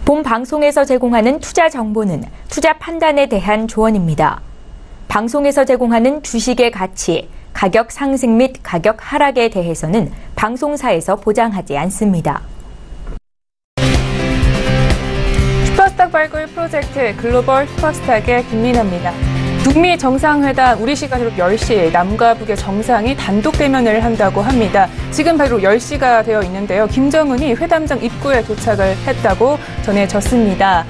본 방송에서 제공하는 투자 정보는 투자 판단에 대한 조언입니다. 방송에서 제공하는 주식의 가치, 가격 상승 및 가격 하락에 대해서는 방송사에서 보장하지 않습니다. 슈퍼스탁 발굴 프로젝트 글로벌 슈퍼스탁의 김민아입니다. 북미 정상회담 우리 시간으로 10시 남과 북의 정상이 단독 대면을 한다고 합니다. 지금 바로 10시가 되어 있는데요. 김정은이 회담장 입구에 도착을 했다고 전해졌습니다.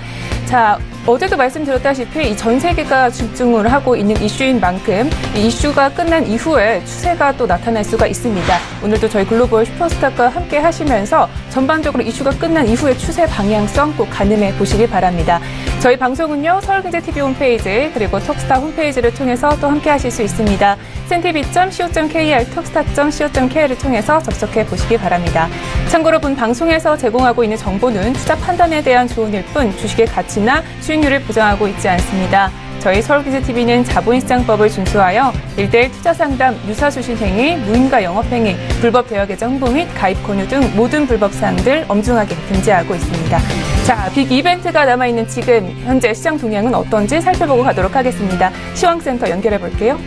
자, 어제도 말씀드렸다시피 이 전 세계가 집중을 하고 있는 이슈인 만큼 이 이슈가 끝난 이후에 추세가 또 나타날 수가 있습니다. 오늘도 저희 글로벌 슈퍼스탁과 함께 하시면서 전반적으로 이슈가 끝난 이후의 추세 방향성 꼭 가늠해 보시기 바랍니다. 저희 방송은요, 서울경제TV 홈페이지 그리고 톡스타 홈페이지를 통해서 또 함께 하실 수 있습니다. cntv.co.kr, 톡스타.co.kr을 통해서 접속해 보시기 바랍니다. 참고로 본 방송에서 제공하고 있는 정보는 투자 판단에 대한 조언일 뿐 주식의 가치나 수익률을 보장하고 있지 않습니다. 저희 서울경제TV는 자본시장법을 준수하여 1:1 투자상담, 유사수신행위, 무인가 영업행위, 불법 대여계정 홍보 및 가입 권유 등 모든 불법 사항들 엄중하게 금지하고 있습니다. 자, 빅 이벤트가 남아있는 지금 현재 시장 동향은 어떤지 살펴보고 가도록 하겠습니다. 시황센터 연결해 볼게요.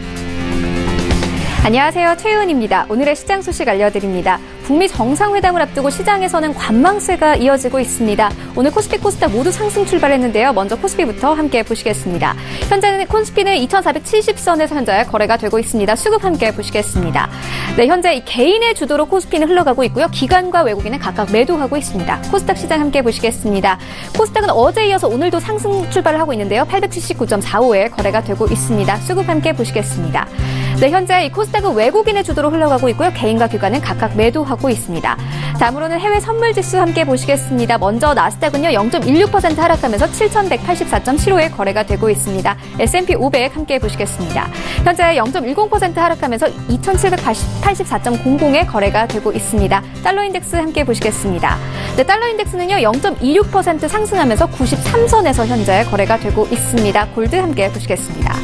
안녕하세요. 최윤입니다. 오늘의 시장 소식 알려드립니다. 북미 정상회담을 앞두고 시장에서는 관망세가 이어지고 있습니다. 오늘 코스피, 코스닥 모두 상승 출발했는데요. 먼저 코스피부터 함께 보시겠습니다. 현재는 코스피는 2470선에서 현재 거래가 되고 있습니다. 수급 함께 보시겠습니다. 네, 현재 개인의 주도로 코스피는 흘러가고 있고요. 기관과 외국인은 각각 매도하고 있습니다. 코스닥 시장 함께 보시겠습니다. 코스닥은 어제에 이어서 오늘도 상승 출발을 하고 있는데요. 879.45에 거래가 되고 있습니다. 수급 함께 보시겠습니다. 네, 현재 이 코스닥은 외국인의 주도로 흘러가고 있고요. 개인과 기관은 각각 매도하고 있습니다. 다음으로는 해외 선물 지수 함께 보시겠습니다. 먼저 나스닥은요, 0.16% 하락하면서 7184.75에 거래가 되고 있습니다. S&P 500 함께 보시겠습니다. 현재 0.10% 하락하면서 2784.00에 거래가 되고 있습니다. 달러 인덱스 함께 보시겠습니다. 네, 달러 인덱스는요, 0.26% 상승하면서 93선에서 현재 거래가 되고 있습니다. 골드 함께 보시겠습니다.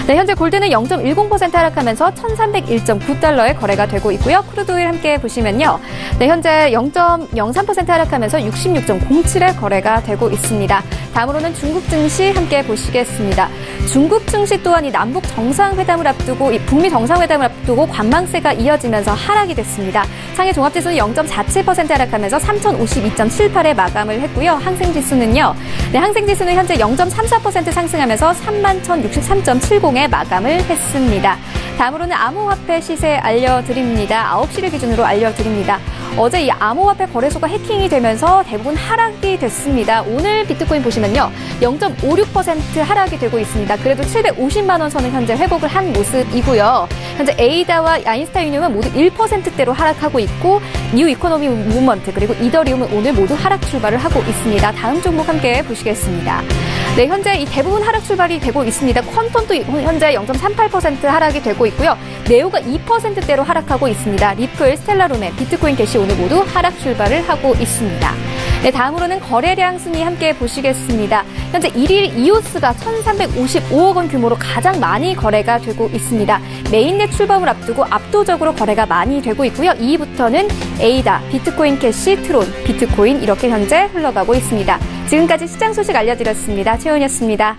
네, 현재 골드는 0.10% 하락하면서 1301.9달러에 거래가 되고 있고요. 크루드오일 함께 보시면요. 네, 현재 0.03% 하락하면서 66.07에 거래가 되고 있습니다. 다음으로는 중국 증시 함께 보시겠습니다. 중국 증시 또한 이 남북 정상회담을 앞두고 이 북미 정상회담을 앞두고 관망세가 이어지면서 하락이 됐습니다. 상해 종합지수는 0.47% 하락하면서 3052.78에 마감을 했고요. 항생지수는요. 네, 항생지수는 현재 0.34% 상승하면서 31,063.70에 마감을 했습니다. 다음으로는 암호화폐 시세 알려드립니다. 9시를 기준으로 알려드립니다. 어제 이 암호화폐 거래소가 해킹이 되면서 대부분 하락이 됐습니다. 오늘 비트코인 보시면요, 0.56% 하락이 되고 있습니다. 그래도 750만 원 선은 현재 회복을 한 모습이고요. 현재 에이다와 아인스타유늄은 모두 1%대로 하락하고 있고, 뉴 이코노미 무브먼트 그리고 이더리움은 오늘 모두 하락 출발을 하고 있습니다. 다음 종목 함께 보시겠습니다. 네, 현재 이 대부분 하락 출발이 되고 있습니다. 퀀텀도 현재 0.38% 하락이 되고 있고요. 네오가 2%대로 하락하고 있습니다. 리플, 스텔라루멘, 비트코인 캐시 오늘 모두 하락 출발을 하고 있습니다. 네, 다음으로는 거래량 순위 함께 보시겠습니다. 현재 1일 이오스가 1,355억 원 규모로 가장 많이 거래가 되고 있습니다. 메인넷 출범을 앞두고 압도적으로 거래가 많이 되고 있고요. 2위부터는 에이다, 비트코인 캐시, 트론, 비트코인 이렇게 현재 흘러가고 있습니다. 지금까지 시장 소식 알려드렸습니다. 최은이었습니다.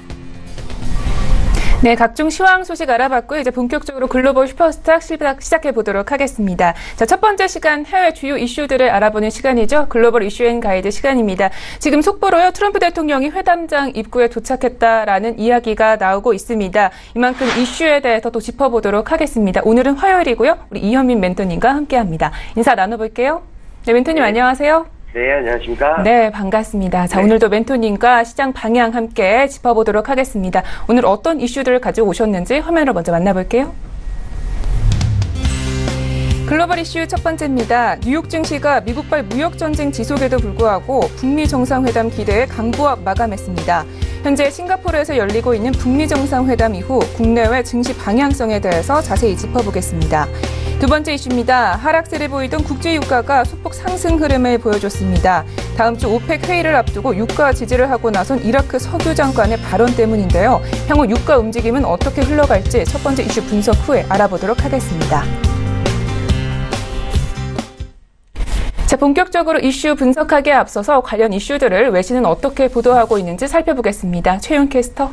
네, 각종 시황 소식 알아봤고요. 이제 본격적으로 글로벌 슈퍼스탁 시작해 보도록 하겠습니다. 자, 첫 번째 시간 해외 주요 이슈들을 알아보는 시간이죠. 글로벌 이슈 앤 가이드 시간입니다. 지금 속보로요, 트럼프 대통령이 회담장 입구에 도착했다라는 이야기가 나오고 있습니다. 이만큼 이슈에 대해서 또 짚어보도록 하겠습니다. 오늘은 화요일이고요. 우리 이현민 멘토님과 함께합니다. 인사 나눠볼게요. 네, 멘토님 안녕하세요. 네, 안녕하십니까? 네, 반갑습니다. 자, 오늘도 멘토님과 시장 방향 함께 짚어보도록 하겠습니다. 오늘 어떤 이슈들을 가지고 오셨는지 화면으로 먼저 만나볼게요. 글로벌 이슈 첫 번째입니다. 뉴욕 증시가 미국발 무역전쟁 지속에도 불구하고 북미 정상회담 기대에 강보합 마감했습니다. 현재 싱가포르에서 열리고 있는 북미 정상회담 이후 국내외 증시 방향성에 대해서 자세히 짚어보겠습니다. 두 번째 이슈입니다. 하락세를 보이던 국제 유가가 소폭 상승 흐름을 보여줬습니다. 다음 주 오펙 회의를 앞두고 유가 지지를 하고 나선 이라크 석유 장관의 발언 때문인데요. 향후 유가 움직임은 어떻게 흘러갈지 첫 번째 이슈 분석 후에 알아보도록 하겠습니다. 자, 본격적으로 이슈 분석하기에 앞서서 관련 이슈들을 외신은 어떻게 보도하고 있는지 살펴보겠습니다. 최윤 캐스터.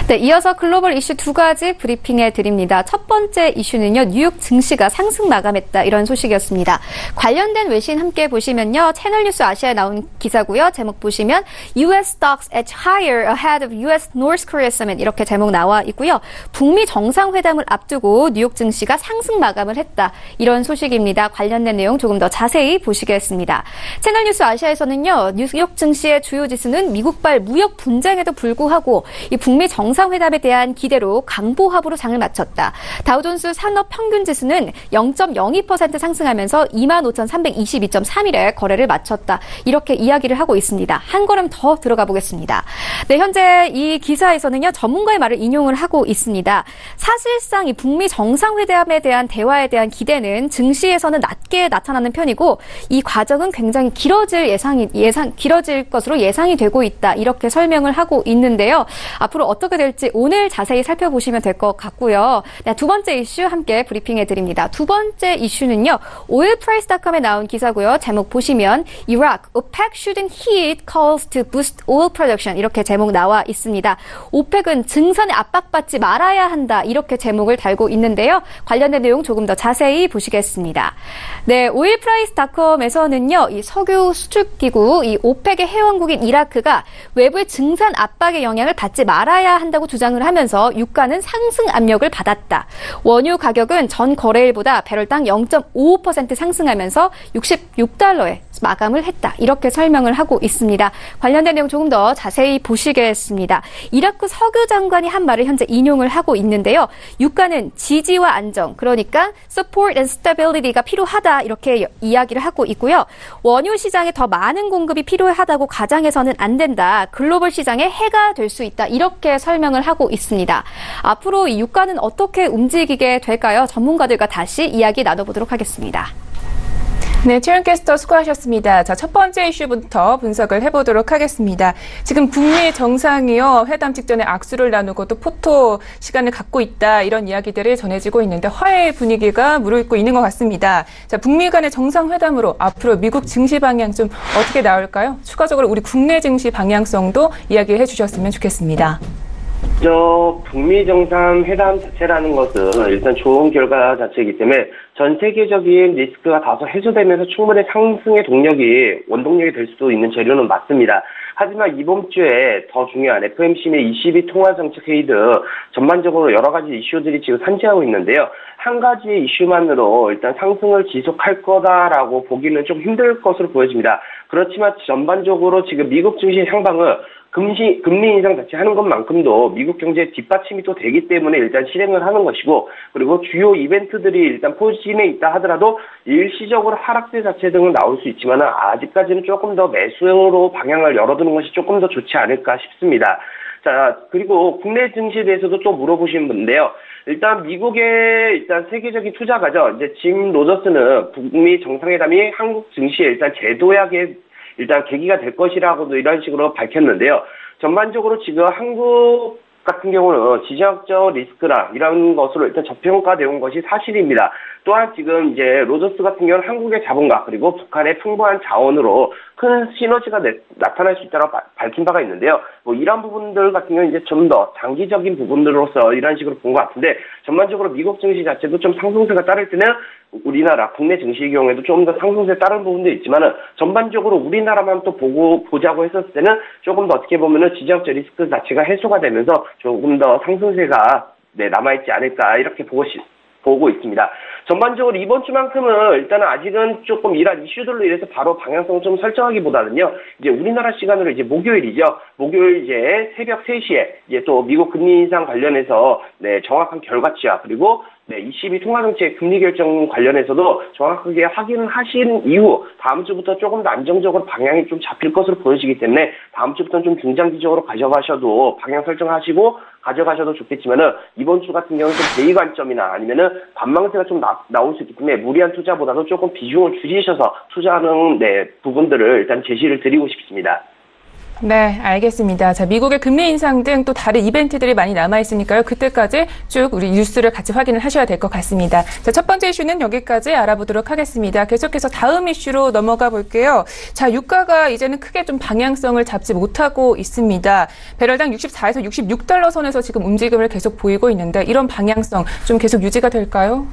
네, 이어서 글로벌 이슈 두 가지 브리핑해 드립니다. 첫 번째 이슈는요, 뉴욕 증시가 상승 마감했다, 이런 소식이었습니다. 관련된 외신 함께 보시면요, 채널뉴스 아시아에 나온 기사고요. 제목 보시면 U.S. stocks edge higher ahead of U.S. North Korea summit, 이렇게 제목 나와 있고요. 북미 정상회담을 앞두고 뉴욕 증시가 상승 마감을 했다, 이런 소식입니다. 관련된 내용 조금 더 자세히 보시겠습니다. 채널뉴스 아시아에서는요, 뉴욕 증시의 주요 지수는 미국발 무역 분쟁에도 불구하고 이 북미 정상회담에 대한 기대로 강보합으로 장을 마쳤다. 다우존스 산업평균지수는 0.02% 상승하면서 25,322.3일에 거래를 마쳤다. 이렇게 이야기를 하고 있습니다. 한 걸음 더 들어가 보겠습니다. 네, 현재 이 기사에서는요, 전문가의 말을 인용을 하고 있습니다. 사실상 이 북미 정상회담에 대한 대화에 대한 기대는 증시에서는 낮게 나타나는 편이고, 이 과정은 굉장히 길어질 것으로 예상이 되고 있다. 이렇게 설명을 하고 있는데요. 앞으로 어떻게 될지 오늘 자세히 살펴보시면 될 것 같고요. 네, 두 번째 이슈 함께 브리핑해 드립니다. 두 번째 이슈는요, oilprice.com에 나온 기사고요. 제목 보시면 Iraq, OPEC shouldn't heed calls to boost oil production, 이렇게 제목 나와 있습니다. 오펙은 증산에 압박받지 말아야 한다, 이렇게 제목을 달고 있는데요. 관련된 내용 조금 더 자세히 보시겠습니다. 네, oilprice.com에서는요, 이 석유 수출기구, 이 오펙의 회원국인 이라크가 외부의 증산 압박의 영향을 받지 말아야 한다고 주장을 하면서 유가는 상승 압력을 받았다. 원유 가격은 전 거래일보다 배럴당 0.55% 상승하면서 $66에 마감을 했다. 이렇게 설명을 하고 있습니다. 관련된 내용 조금 더 자세히 보시겠습니다. 이라크 석유 장관이 한 말을 현재 인용을 하고 있는데요. 유가는 지지와 안정, 그러니까 support and stability가 필요하다, 이렇게 이야기를 하고 있고요. 원유 시장에 더 많은 공급이 필요하다고 가정해서는 안 된다. 글로벌 시장에 해가 될 수 있다. 이렇게 설명을 하고 있습니다. 앞으로 이 유가는 어떻게 움직이게 될까요? 전문가들과 다시 이야기 나눠보도록 하겠습니다. 네, 최윤 캐스터 수고하셨습니다. 자, 첫 번째 이슈부터 분석을 해보도록 하겠습니다. 지금 북미 정상이요, 회담 직전에 악수를 나누고 또 포토 시간을 갖고 있다, 이런 이야기들이 전해지고 있는데 화해의 분위기가 무르익고 있는 것 같습니다. 자, 북미 간의 정상회담으로 앞으로 미국 증시 방향 좀 어떻게 나올까요? 추가적으로 우리 국내 증시 방향성도 이야기해 주셨으면 좋겠습니다. 북미 정상회담 자체라는 것은 일단 좋은 결과 자체이기 때문에 전 세계적인 리스크가 다소 해소되면서 충분히 상승의 동력이, 원동력이 될 수 있는 재료는 맞습니다. 하지만 이번 주에 더 중요한 FOMC 및 ECB 통화정책 회의 등 전반적으로 여러 가지 이슈들이 지금 산재하고 있는데요. 한 가지 이슈만으로 일단 상승을 지속할 거다라고 보기는 좀 힘들 것으로 보여집니다. 그렇지만 전반적으로 지금 미국 증시 향방은 금리 인상 자체 하는 것만큼도 미국 경제의 뒷받침이 또 되기 때문에 일단 실행을 하는 것이고, 그리고 주요 이벤트들이 일단 포진해 있다 하더라도 일시적으로 하락세 자체 등은 나올 수 있지만 아직까지는 조금 더 매수형으로 방향을 열어두는 것이 조금 더 좋지 않을까 싶습니다. 자, 그리고 국내 증시에 대해서도 또 물어보시는 분인데요. 일단 미국의 일단 세계적인 투자가죠. 이제 짐 로저스는 북미 정상회담이 한국 증시에 일단 재도약의 일단 계기가 될 것이라고도 이런 식으로 밝혔는데요. 전반적으로 지금 한국 같은 경우는 지정학적 리스크라 이런 것으로 일단 저평가되어 온 것이 사실입니다. 또한 지금 이제 로저스 같은 경우는 한국의 자본과 그리고 북한의 풍부한 자원으로 큰 시너지가 나타날 수 있다고 밝힌 바가 있는데요. 이런 부분들 같은 경우는 이제 좀 더 장기적인 부분들로서 이런 식으로 본 것 같은데, 전반적으로 미국 증시 자체도 좀 상승세가 따를 때는 우리나라 국내 증시의 경우에도 좀 더 상승세 따른 부분도 있지만은 전반적으로 우리나라만 또 보자고 했었을 때는 조금 더 어떻게 보면은 지정학적 리스크 자체가 해소가 되면서 조금 더 상승세가 남아있지 않을까, 이렇게 보고 있습니다. 전반적으로 이번 주만큼은 일단은 아직은 조금 이러한 이슈들로 인해서 바로 방향성을 좀 설정하기보다는요, 이제 우리나라 시간으로 이제 목요일이죠. 목요일 이제 새벽 3시에 이제 또 미국 금리 인상 관련해서 정확한 결과치와 그리고 ECB 통화정책 금리 결정 관련해서도 정확하게 확인을 하신 이후 다음 주부터 조금 더 안정적으로 방향이 좀 잡힐 것으로 보여지기 때문에 다음 주부터는 좀 중장기적으로 가져가셔도 방향 설정하시고 가져가셔도 좋겠지만은 이번 주 같은 경우는 좀 대의 관점이나 아니면은 관망세가 좀 나올 수 있기 때문에 무리한 투자보다도 조금 비중을 줄이셔서 투자하는 부분들을 일단 제시를 드리고 싶습니다. 네, 알겠습니다. 자, 미국의 금리 인상 등 또 다른 이벤트들이 많이 남아있으니까요. 그때까지 쭉 우리 뉴스를 같이 확인을 하셔야 될 것 같습니다. 자, 첫 번째 이슈는 여기까지 알아보도록 하겠습니다. 계속해서 다음 이슈로 넘어가 볼게요. 자, 유가가 이제는 크게 좀 방향성을 잡지 못하고 있습니다. 배럴당 64에서 66달러 선에서 지금 움직임을 계속 보이고 있는데 이런 방향성 좀 계속 유지가 될까요?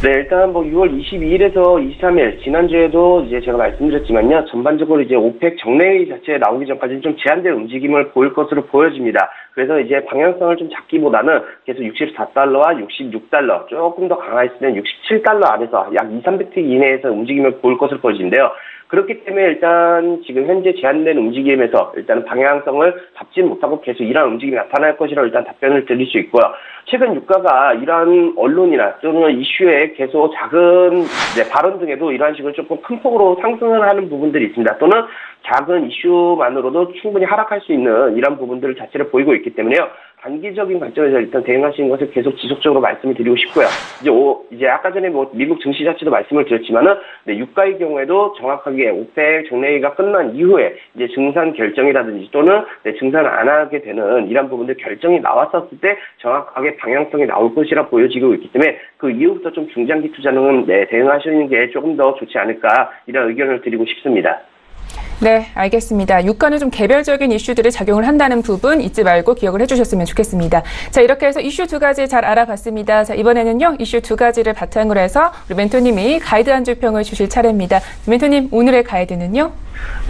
네, 일단 6월 22일에서 23일 지난주에도 이제 제가 말씀드렸지만요. 전반적으로 이제 오펙 정례회의 자체에 나오기 전까지 좀 제한된 움직임을 보일 것으로 보여집니다. 그래서 이제 방향성을 좀 잡기보다는 계속 64달러와 66달러, 조금 더 강화했을 때는 67달러 안에서 약 2-300틱 이내에서 움직임을 보일 것으로 보여지는데요. 그렇기 때문에 일단 지금 현재 제한된 움직임에서 일단 방향성을 잡지 못하고 계속 이러한 움직임이 나타날 것이라고 일단 답변을 드릴 수 있고요. 최근 유가가 이러한 언론이나 또는 이슈에 계속 작은 발언 등에도 이러한 식으로 조금 큰 폭으로 상승을 하는 부분들이 있습니다. 또는 작은 이슈만으로도 충분히 하락할 수 있는 이런 부분들 자체를 보이고 있기 때문에요. 단기적인 관점에서 일단 대응하시는 것을 계속 지속적으로 말씀을 드리고 싶고요. 이제 아까 전에 미국 증시 자체도 말씀을 드렸지만은, 유가의 경우에도 정확하게 오펙 정례회의가 끝난 이후에 이제 증산 결정이라든지 또는 증산을 안 하게 되는 이런 부분들 결정이 나왔었을 때 정확하게 방향성이 나올 것이라 보여지고 있기 때문에 그 이후부터 좀 중장기 투자는 대응하시는 게 조금 더 좋지 않을까 이런 의견을 드리고 싶습니다. 네, 알겠습니다. 유가는 좀 개별적인 이슈들이 작용을 한다는 부분 잊지 말고 기억을 해주셨으면 좋겠습니다. 자, 이렇게 해서 이슈 두 가지 잘 알아봤습니다. 자, 이번에는요, 이슈 두 가지를 바탕으로 해서 우리 멘토님이 가이드 한 줄 평을 주실 차례입니다. 멘토님, 오늘의 가이드는요?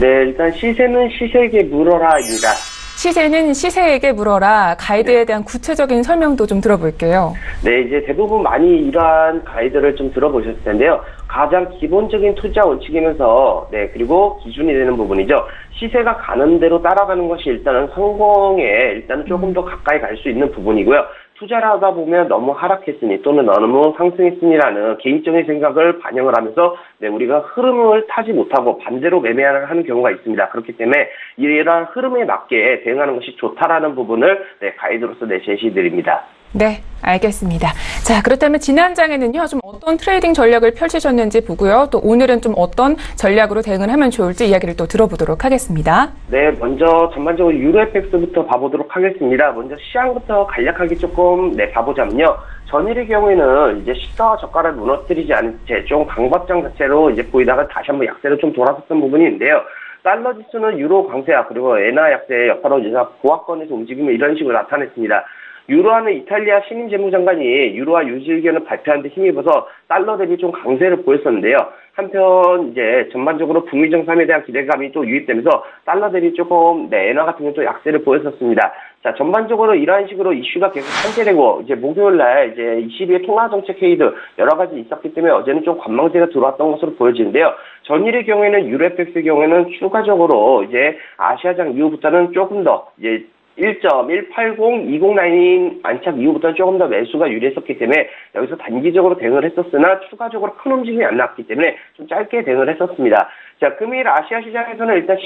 네, 일단 시세는 시세에게 물어라입니다. 시세는 시세에게 물어라. 가이드에 대한 구체적인 설명도 좀 들어볼게요. 네, 이제 대부분 많이 이러한 가이드를 좀 들어보셨을 텐데요. 가장 기본적인 투자 원칙이면서, 그리고 기준이 되는 부분이죠. 시세가 가는 대로 따라가는 것이 일단은 성공에 일단은 조금 더 가까이 갈 수 있는 부분이고요. 투자를 하다 보면 너무 하락했으니 또는 너무 상승했으니라는 개인적인 생각을 반영을 하면서 우리가 흐름을 타지 못하고 반대로 매매를 하는 경우가 있습니다. 그렇기 때문에 이러한 흐름에 맞게 대응하는 것이 좋다라는 부분을 가이드로서 제시드립니다. 네, 알겠습니다. 자, 그렇다면 지난 장에는요, 좀 어떤 트레이딩 전략을 펼치셨는지 보고요. 또 오늘은 좀 어떤 전략으로 대응을 하면 좋을지 이야기를 또 들어보도록 하겠습니다. 네, 먼저 전반적으로 유로 FX부터 봐보도록 하겠습니다. 먼저 시장부터 간략하게 조금 봐보자면요. 전일의 경우에는 이제 시가와 저가를 무너뜨리지 않은 채 좀 강박장 자체로 이제 보이다가 다시 한번 약세로 좀 돌아섰던 부분이 있는데요. 달러 지수는 유로 강세와 그리고 엔화 약세의 여파로 이제 보합권에서 움직임을 이런 식으로 나타냈습니다. 유로화는 이탈리아 신임 재무장관이 유로화 유지 의견을 발표한 데 힘입어서 달러 대비 좀 강세를 보였었는데요. 한편 이제 전반적으로 북미 정상에 대한 기대감이 또 유입되면서 달러 대비 조금 엔화 같은 경우 또 약세를 보였었습니다. 자, 전반적으로 이러한 식으로 이슈가 계속 상쇄되고 이제 목요일 날 이제 22일 통화정책회의도 여러 가지 있었기 때문에 어제는 좀 관망세가 들어왔던 것으로 보여지는데요. 전일의 경우에는 유로 FX의 경우에는 추가적으로 이제 아시아장 이후부터는 조금 더 이제 1.18020 라인 안착 이후부터는 조금 더 매수가 유리했었기 때문에 여기서 단기적으로 대응을 했었으나 추가적으로 큰 움직임이 안 나왔기 때문에 좀 짧게 대응을 했었습니다. 자, 금일 아시아 시장에서는 일단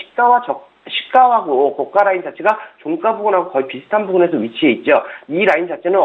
시가하고 고가 라인 자체가 종가 부분하고 거의 비슷한 부분에서 위치해 있죠. 이 라인 자체는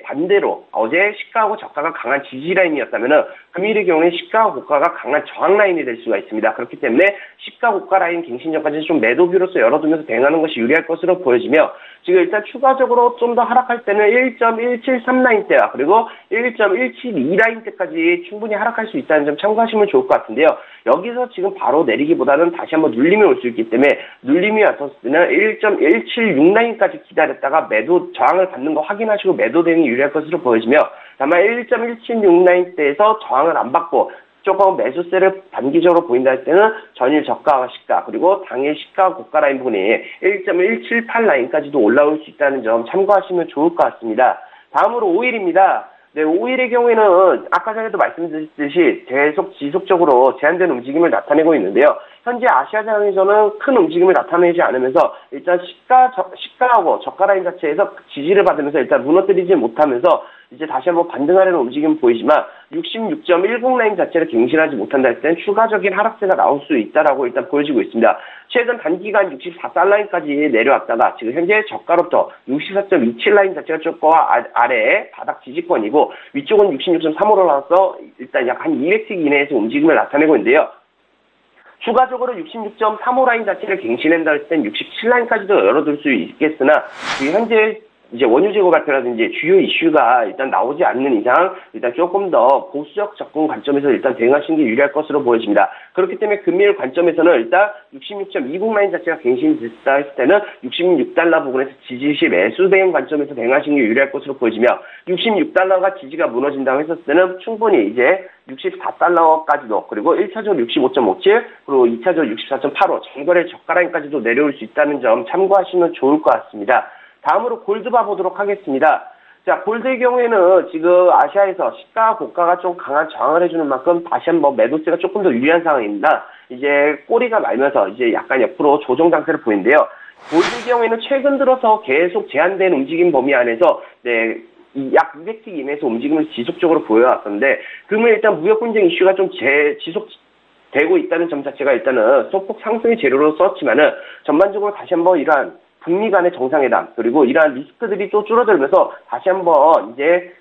반대로 어제 시가하고 저가가 강한 지지 라인이었다면은 금일의 경우는 시가와 고가가 강한 저항 라인이 될 수가 있습니다. 그렇기 때문에 시가 고가 라인 갱신 전까지 좀 매도비로서 열어두면서 대응하는 것이 유리할 것으로 보여지며 지금 일단 추가적으로 좀 더 하락할 때는 1.173 라인대와 그리고 1.172 라인대까지 충분히 하락할 수 있다는 점 참고하시면 좋을 것 같은데요. 여기서 지금 바로 내리기보다는 다시 한번 눌림이 올 수 있기 때문에 눌림이 왔었을 때는 1.176 라인까지 기다렸다가 매도 저항을 받는 거 확인하시고 매도 대응이 유리할 것으로 보여지며 다만 1.176 라인대에서 저항을 안 받고 조금 매수세를 단기적으로 보인다 할 때는 전일 저가와 시가 그리고 당일 시가 고가 라인 부분이 1.178 라인까지도 올라올 수 있다는 점 참고하시면 좋을 것 같습니다. 다음으로 5일입니다. 네, 5일의 경우에는 아까 전에도 말씀드렸듯이 계속 지속적으로 제한된 움직임을 나타내고 있는데요. 현재 아시아장에서는 큰 움직임을 나타내지 않으면서 일단 시가하고 저가 라인 자체에서 지지를 받으면서 일단 무너뜨리지 못하면서 이제 다시 한번 반등하려는 움직임은 보이지만 66.10 라인 자체를 갱신하지 못한다 할 때는 추가적인 하락세가 나올 수 있다라고 일단 보여지고 있습니다. 최근 단기간 64달러까지 내려왔다가 지금 현재 저가로부터 64.27 라인 자체가 조금 아래에 바닥 지지권이고 위쪽은 66.35로 나와서 일단 약 한 200틱 이내에서 움직임을 나타내고 있는데요. 추가적으로 66.35 라인 자체를 갱신한다 했을 땐 67 라인까지도 열어둘 수 있겠으나 지금 현재 이제 원유 재고 발표라든지 주요 이슈가 일단 나오지 않는 이상 일단 조금 더 보수적 접근 관점에서 일단 대응하시는 게 유리할 것으로 보여집니다. 그렇기 때문에 금일 관점에서는 일단 66.20 라인 자체가 갱신됐다 했을 때는 66달러 부분에서 지지시 매수 대응 관점에서 대응하시는 게 유리할 것으로 보여지며 66달러가 지지가 무너진다고 했었을 때는 충분히 이제 64달러까지도 그리고 1차적으로 65.57 그리고 2차적으로 64.85 전거래 저가 라인까지도 내려올 수 있다는 점 참고하시면 좋을 것 같습니다. 다음으로 골드 봐보도록 하겠습니다. 자, 골드의 경우에는 지금 아시아에서 시가 고가가 좀 강한 저항을 해주는 만큼 다시 한번 매도세가 조금 더 유리한 상황입니다. 이제 꼬리가 말면서 이제 약간 옆으로 조정 장세를 보이는데요. 골드의 경우에는 최근 들어서 계속 제한된 움직임 범위 안에서 약 200틱 이내에서 움직임을 지속적으로 보여왔었는데 그러면 일단 무역 분쟁 이슈가 좀 지속되고 있다는 점 자체가 일단은 소폭 상승의 재료로 썼지만은 전반적으로 다시 한번 이러한 북미 간의 정상회담 그리고 이러한 리스크들이 또 줄어들면서 다시 한번 이제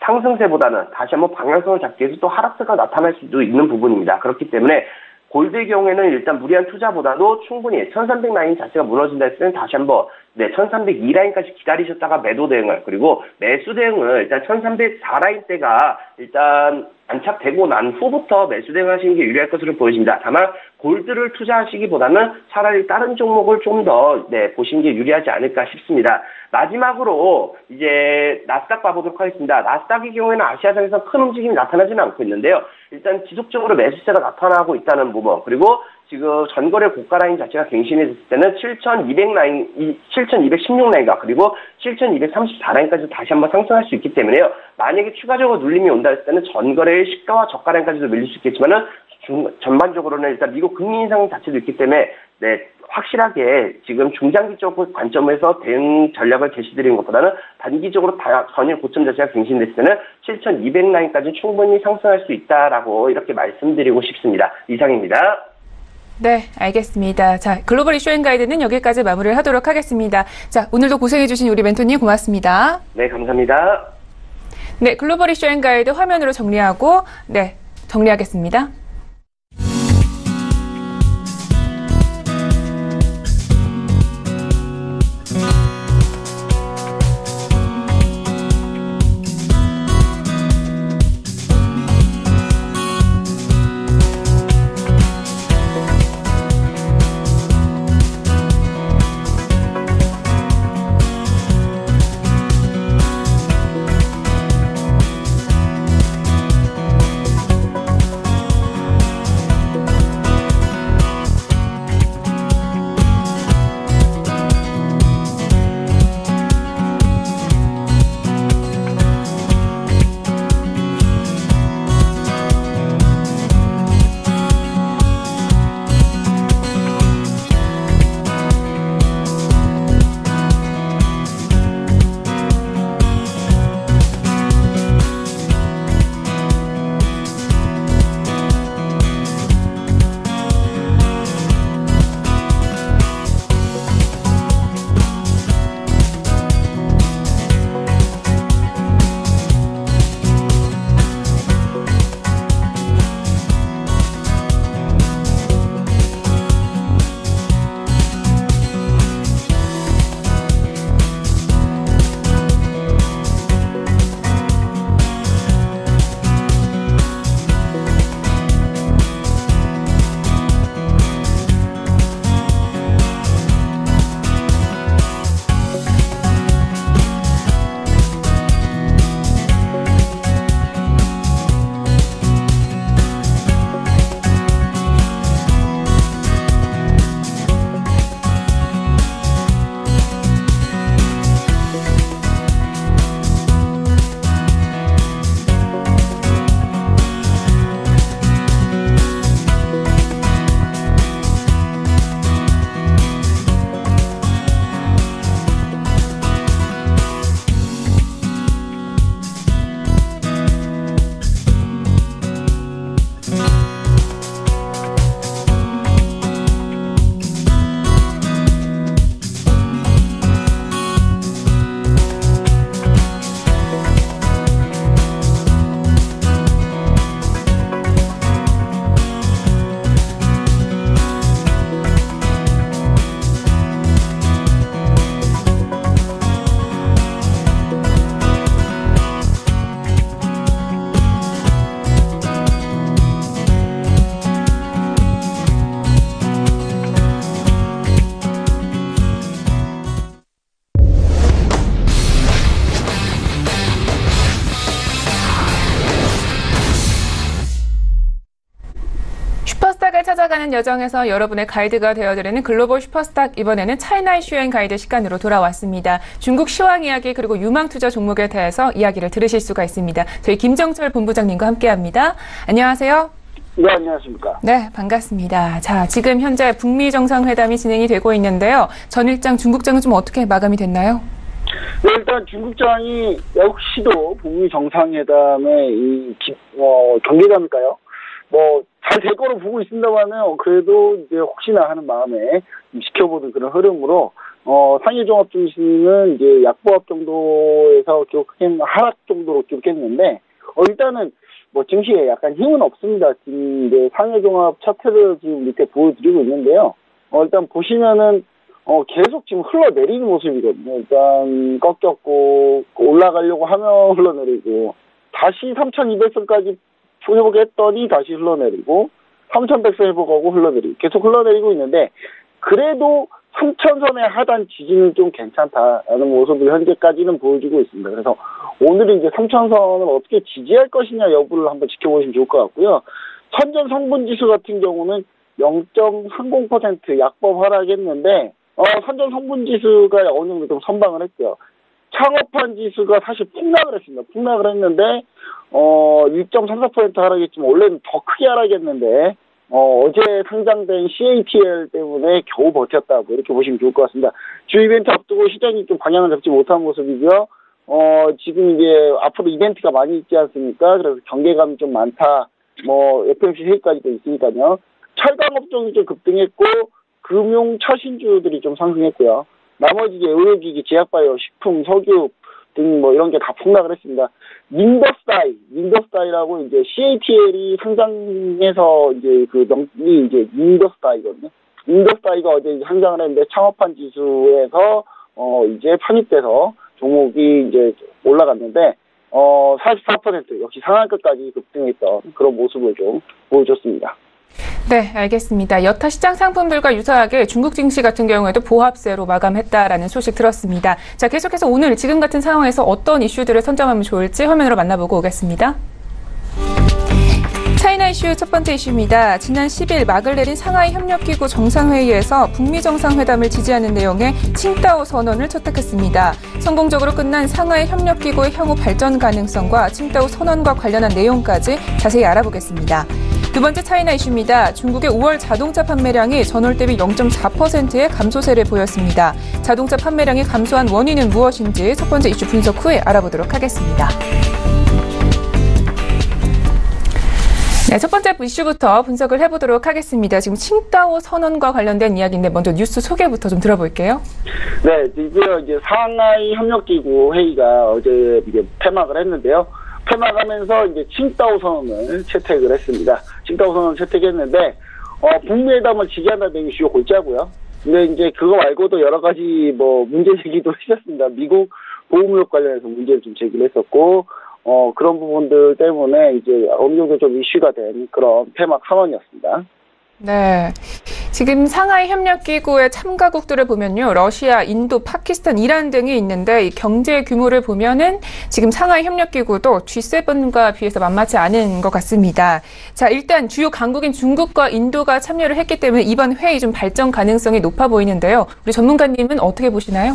상승세보다는 다시 한번 방향성을 잡기 위해서 또 하락세가 나타날 수도 있는 부분입니다. 그렇기 때문에 골드의 경우에는 일단 무리한 투자보다도 충분히 1300 라인 자체가 무너진다 했을 때는 다시 한번 1302 라인까지 기다리셨다가 매도 대응을 그리고 매수 대응을 일단 1304 라인대가 일단 안착되고 난 후부터 매수 대응하시는 게 유리할 것으로 보여집니다. 다만 골드를 투자하시기보다는 차라리 다른 종목을 좀 더 보시는 게 유리하지 않을까 싶습니다. 마지막으로 이제 나스닥 봐보도록 하겠습니다. 나스닥의 경우에는 아시아장에서 큰 움직임이 나타나지는 않고 있는데요. 일단 지속적으로 매수세가 나타나고 있다는 부분 그리고 지금 전거래 고가 라인 자체가 갱신이 됐을 때는 7,200 라인, 7,216 라인과 그리고 7,234 라인까지 다시 한번 상승할 수 있기 때문에요. 만약에 추가적으로 눌림이 온다 했을 때는 전거래의 시가와 저가 라인까지도 밀릴 수 있겠지만은 전반적으로는 일단 미국 금리 인상 자체도 있기 때문에 확실하게 지금 중장기적 관점에서 대응 전략을 제시드리는 것보다는 단기적으로 전일 고점 자체가 갱신됐을 때는 7,200 라인까지 충분히 상승할 수 있다라고 이렇게 말씀드리고 싶습니다. 이상입니다. 네, 알겠습니다. 자, 글로벌 이슈 앤 가이드는 여기까지 마무리를 하도록 하겠습니다. 자, 오늘도 고생해주신 우리 멘토님 고맙습니다. 네, 감사합니다. 네, 글로벌 이슈 앤 가이드 화면으로 정리하고, 정리하겠습니다. 살아가는 여정에서 여러분의 가이드가 되어드리는 글로벌 슈퍼스탁, 이번에는 차이나 이슈 여행 가이드 시간으로 돌아왔습니다. 중국 시황 이야기 그리고 유망 투자 종목에 대해서 이야기를 들으실 수가 있습니다. 저희 김정철 본부장님과 함께합니다. 안녕하세요. 네, 안녕하십니까. 네, 반갑습니다. 자, 지금 현재 북미 정상회담이 진행이 되고 있는데요. 전일장 중국장은 좀 어떻게 마감이 됐나요? 네, 일단 중국장이 역시도 북미 정상회담의 경계감일까요? 잘 될 거로 보고 있습니다만은 그래도 이제 혹시나 하는 마음에 좀 지켜보는 그런 흐름으로 상해종합 중심은 이제 약보합 정도에서 크게 하락 정도로 기록했는데 일단은 증시에 약간 힘은 없습니다. 지금 이제 상해종합 차트를 지금 밑에 보여드리고 있는데요. 일단 보시면은 계속 지금 흘러내리는 모습이거든요. 일단 꺾였고 올라가려고 하면 흘러내리고 다시 3,200선까지 회복했더니 다시 흘러내리고 3,100선 회복하고 흘러내리고 계속 흘러내리고 있는데 그래도 3,000선의 하단 지지는 좀 괜찮다라는 모습을 현재까지는 보여주고 있습니다. 그래서 오늘은 이제 3,000선을 어떻게 지지할 것이냐 여부를 한번 지켜보시면 좋을 것 같고요. 선전 성분지수 같은 경우는 0.30% 약법 하락했는데 선전 성분지수가 어느 정도 좀 선방을 했고요. 창업한 지수가 사실 폭락을 했습니다. 폭락을 했는데 1.34% 하락했지만 원래는 더 크게 하락했는데 어제 상장된 CATL 때문에 겨우 버텼다. 이렇게 보시면 좋을 것 같습니다. 주 이벤트 앞두고 시장이 좀 방향을 잡지 못한 모습이고요. 지금 이제 앞으로 이벤트가 많이 있지 않습니까? 그래서 경계감이 좀 많다. FMC 회의까지도 있으니까요. 철강업종이 좀 급등했고 금융 처신주들이 좀 상승했고요. 나머지 이제 의료기기, 제약바이오, 식품, 석유 등 이런 게 다 폭락을 했습니다. 윈더스다이라고 이제 CATL이 상장해서 이제 그 명이 이제 윈더스다이거든요. 윈더스다이가 어제 상장을 했는데 창업한 지수에서 이제 편입돼서 종목이 이제 올라갔는데 44% 역시 상한가까지 급등했던 그런 모습을 좀 보여줬습니다. 네, 알겠습니다. 여타 시장 상품들과 유사하게 중국 증시 같은 경우에도 보합세로 마감했다라는 소식 들었습니다. 자, 계속해서 오늘 지금 같은 상황에서 어떤 이슈들을 선점하면 좋을지 화면으로 만나보고 오겠습니다. 차이나 이슈 첫 번째 이슈입니다. 지난 10일 막을 내린 상하이 협력기구 정상회의에서 북미 정상회담을 지지하는 내용의 칭다오 선언을 채택했습니다. 성공적으로 끝난 상하이 협력기구의 향후 발전 가능성과 칭다오 선언과 관련한 내용까지 자세히 알아보겠습니다. 두 번째 차이나 이슈입니다. 중국의 5월 자동차 판매량이 전월 대비 0.4%의 감소세를 보였습니다. 자동차 판매량이 감소한 원인은 무엇인지 첫 번째 이슈 분석 후에 알아보도록 하겠습니다. 네, 첫 번째 이슈부터 분석을 해보도록 하겠습니다. 지금 칭다오 선언과 관련된 이야기인데 먼저 뉴스 소개부터 좀 들어볼게요. 네, 이제 상하이 협력기구 회의가 어제 이제 폐막을 했는데요. 폐막하면서 이제 칭다오 선언을 채택을 했습니다. 칭다오 선언을 채택했는데 북미회담을 지지한다는 내용이 주요 골자고요. 근데 이제 그거 말고도 여러 가지 문제 제기도 하셨습니다. 미국 보호무역 관련해서 문제를 좀 제기를 했었고 그런 부분들 때문에 이제 어느 정도 좀 이슈가 된 그런 폐막 선언이었습니다. 네. 지금 상하이 협력기구의 참가국들을 보면요. 러시아, 인도, 파키스탄, 이란 등이 있는데 이 경제 규모를 보면은 지금 상하이 협력기구도 G7과 비해서 만만치 않은 것 같습니다. 자, 일단 주요 강국인 중국과 인도가 참여를 했기 때문에 이번 회의 좀 발전 가능성이 높아 보이는데요. 우리 전문가님은 어떻게 보시나요?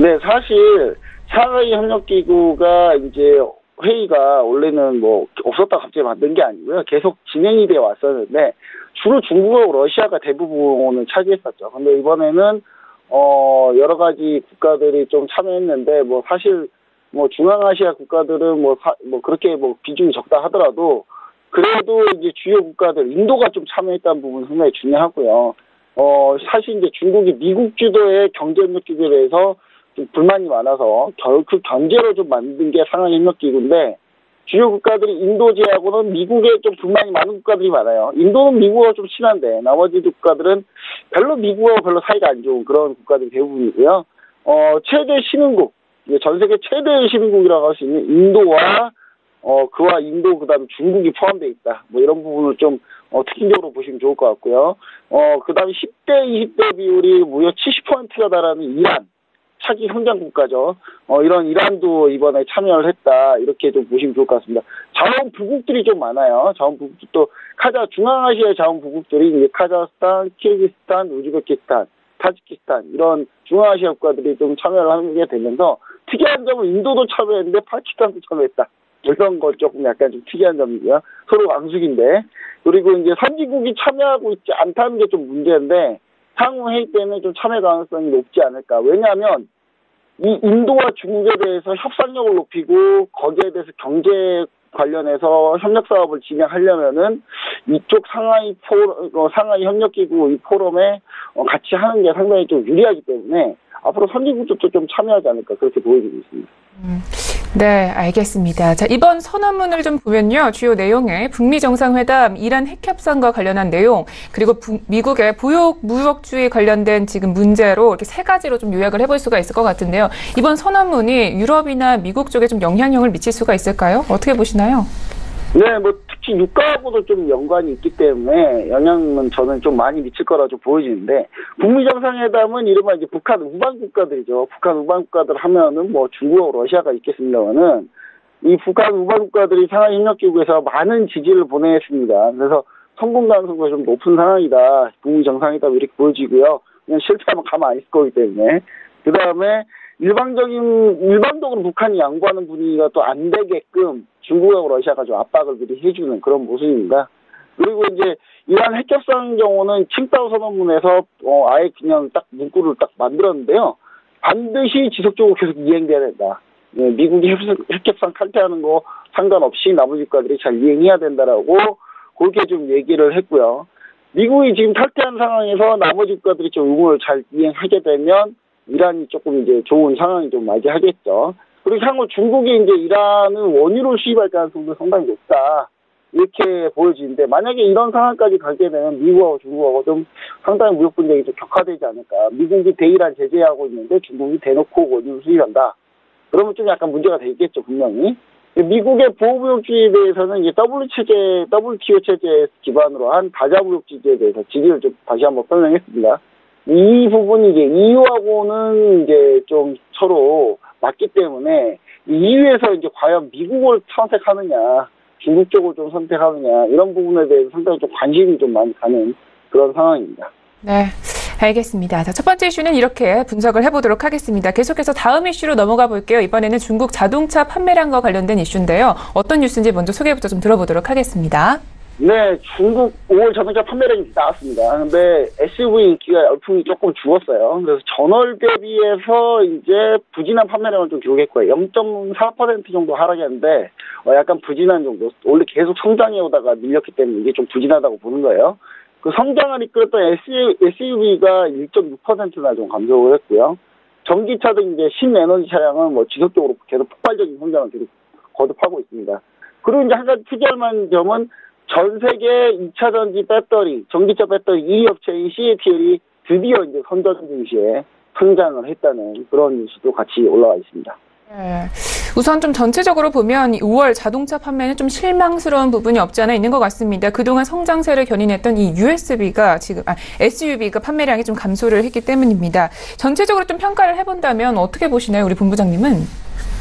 네, 사실 상하이 협력기구가 이제 회의가 원래는 없었다 갑자기 만든 게 아니고요. 계속 진행이 되어 왔었는데 주로 중국하고 러시아가 대부분을 차지했었죠. 근데 이번에는 여러 가지 국가들이 좀 참여했는데 사실 중앙아시아 국가들은 그렇게 비중이 적다 하더라도 그래도 이제 주요 국가들 인도가 좀 참여했다는 부분은 상당히 중요하고요. 사실 이제 중국이 미국 주도의 경제협력기구에 대해서 좀 불만이 많아서 그 견제로 좀 만든 게 상하이 협력기구인데 주요 국가들이 인도 제하고는 미국에 좀 불만이 많은 국가들이 많아요. 인도는 미국하고 좀 친한데 나머지 국가들은 별로 미국하고 별로 사이가 안 좋은 그런 국가들이 대부분이고요. 최대 신흥국, 전 세계 최대 신흥국이라고 할 수 있는 인도와 그와 인도 그다음에 중국이 포함되어 있다. 이런 부분을 좀 특징적으로 보시면 좋을 것 같고요. 그다음에 10대 20대 비율이 무려 70%가 달하는 이란. 차기 현장 국가죠. 이런 이란도 이번에 참여를 했다. 이렇게 좀 보시면 좋을 것 같습니다. 자원 부국들이 좀 많아요. 자원 부국도 중앙아시아의 자원 부국들이 이제 카자흐스탄, 키르기스탄, 우즈베키스탄, 타지키스탄 이런 중앙아시아 국가들이 좀 참여를 하게 되면서 특이한 점은 인도도 참여했는데 파키스탄도 참여했다. 이런 거 조금 약간 좀 특이한 점이고요. 서로 왕숙인데. 그리고 이제 선진국이 참여하고 있지 않다는 게 좀 문제인데 향후 회의 때는 좀 참여 가능성이 높지 않을까. 왜냐하면 이 인도와 중국에 대해서 협상력을 높이고 거기에 대해서 경제 관련해서 협력 사업을 진행하려면은 이쪽 상하이 협력기구 이 포럼에 같이 하는 게 상당히 좀 유리하기 때문에 앞으로 선진국도 좀 참여하지 않을까 그렇게 보여지고 있습니다. 네, 알겠습니다. 자, 이번 선언문을 좀 보면요. 주요 내용에 북미 정상회담, 이란 핵협상과 관련한 내용, 그리고 미국의 무역주의 관련된 지금 문제로 이렇게 세 가지로 좀 요약을 해볼 수가 있을 것 같은데요. 이번 선언문이 유럽이나 미국 쪽에 좀 영향력을 미칠 수가 있을까요? 어떻게 보시나요? 네, 특히 유가하고도 좀 연관이 있기 때문에 영향은 저는 좀 많이 미칠 거라 좀 보여지는데, 북미 정상회담은 이른바 이제 북한 우방 국가들이죠. 북한 우방 국가들 하면은 중국하고 러시아가 있겠습니다만은, 이 북한 우방 국가들이 상하이 협력기구에서 많은 지지를 보냈습니다. 그래서 성공 가능성이 좀 높은 상황이다. 북미 정상회담 이렇게 보여지고요. 그냥 실패하면 가만 안 있을 거기 때문에. 그 다음에 일방적으로 북한이 양보하는 분위기가 또 안 되게끔 중국하고 러시아가 좀 압박을 미리 해주는 그런 모습입니다. 그리고 이제 이란 핵협상 경우는 칭다오 선언문에서 아예 그냥 딱 문구를 딱 만들었는데요. 반드시 지속적으로 계속 이행돼야 된다. 미국이 핵협상 탈퇴하는 거 상관없이 나머지 국가들이 잘 이행해야 된다라고 그렇게 좀 얘기를 했고요. 미국이 지금 탈퇴한 상황에서 나머지 국가들이 좀 의무를 잘 이행하게 되면 이란이 조금 이제 좋은 상황이 좀 맞이하겠죠. 그리고 향후 중국이 이제 이란은 원유를 수입할 가능성도 상당히 높다. 이렇게 보여지는데 만약에 이런 상황까지 가게 되면 미국하고 중국하고 좀 상당히 무역 분쟁이 좀 격화되지 않을까. 미국이 대이란 제재하고 있는데 중국이 대놓고 원유를 수입한다. 그러면 좀 약간 문제가 되겠죠, 분명히. 미국의 보호무역주의에 대해서는 이제 WTO 체제 기반으로 한 다자무역주의에 대해서 지지를 좀 다시 한번 설명했습니다. 이 부분이 이제 EU하고는 이제 좀 서로 맞기 때문에 EU에서 이제 과연 미국을 선택하느냐, 중국 쪽을 좀 선택하느냐 이런 부분에 대해서 상당히 좀 관심이 좀 많이 가는 그런 상황입니다. 네, 알겠습니다. 자, 첫 번째 이슈는 이렇게 분석을 해보도록 하겠습니다. 계속해서 다음 이슈로 넘어가 볼게요. 이번에는 중국 자동차 판매량과 관련된 이슈인데요. 어떤 뉴스인지 먼저 소개부터 좀 들어보도록 하겠습니다. 네, 중국 5월 자동차 판매량이 나왔습니다. 근데 SUV 인기가 열풍이 조금 죽었어요. 그래서 전월 대비해서 이제 부진한 판매량을 좀 기록했고요. 0.4% 정도 하락했는데 약간 부진한 정도. 원래 계속 성장해 오다가 밀렸기 때문에 이게 좀 부진하다고 보는 거예요. 그 성장을 이끌었던 SUV가 1.6%나 좀 감소를 했고요. 전기차 등 이제 신에너지 차량은 지속적으로 계속 폭발적인 성장을 계속 거듭하고 있습니다. 그리고 이제 한 가지 특이할 만한 점은 전 세계 2차 전지 배터리, 전기차 배터리 2위 업체인 CATL이 드디어 이제 선전 증시에 성장을 했다는 그런 뉴스도 같이 올라와 있습니다. 네. 우선 좀 전체적으로 보면 5월 자동차 판매는 좀 실망스러운 부분이 없지 않아 있는 것 같습니다. 그동안 성장세를 견인했던 이 SUV가 판매량이 좀 감소를 했기 때문입니다. 전체적으로 좀 평가를 해본다면 어떻게 보시나요, 우리 본부장님은?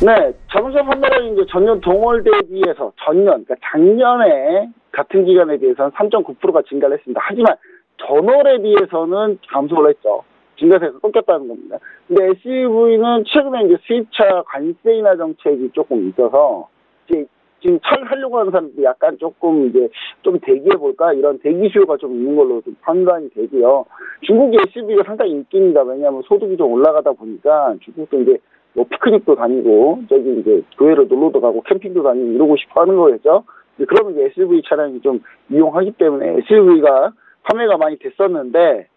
네, 자동차 판매량이 이제 전년 동월 대비해서 그러니까 작년에 같은 기간에 비해서는 3.9%가 증가를 했습니다. 하지만 전월에 비해서는 감소를 했죠. 증가세가 꺾였다는 겁니다. 근데 SUV는 최근에 이제 수입차 관세 인하 정책이 조금 있어서 이제 지금 차를 하려고 하는 사람들이 약간 조금 이제 좀 대기해볼까 이런 대기 수요가 좀 있는 걸로 좀 판단이 되고요. 중국의 SUV가 상당히 인기입니다. 왜냐하면 소득이 좀 올라가다 보니까 중국도 이제 피크닉도 다니고 저기 이제 교회로 놀러도 가고 캠핑도 다니고 이러고 싶어 하는 거겠죠. 그러면 이제 SUV 차량이 좀 이용하기 때문에 SUV가 판매가 많이 됐었는데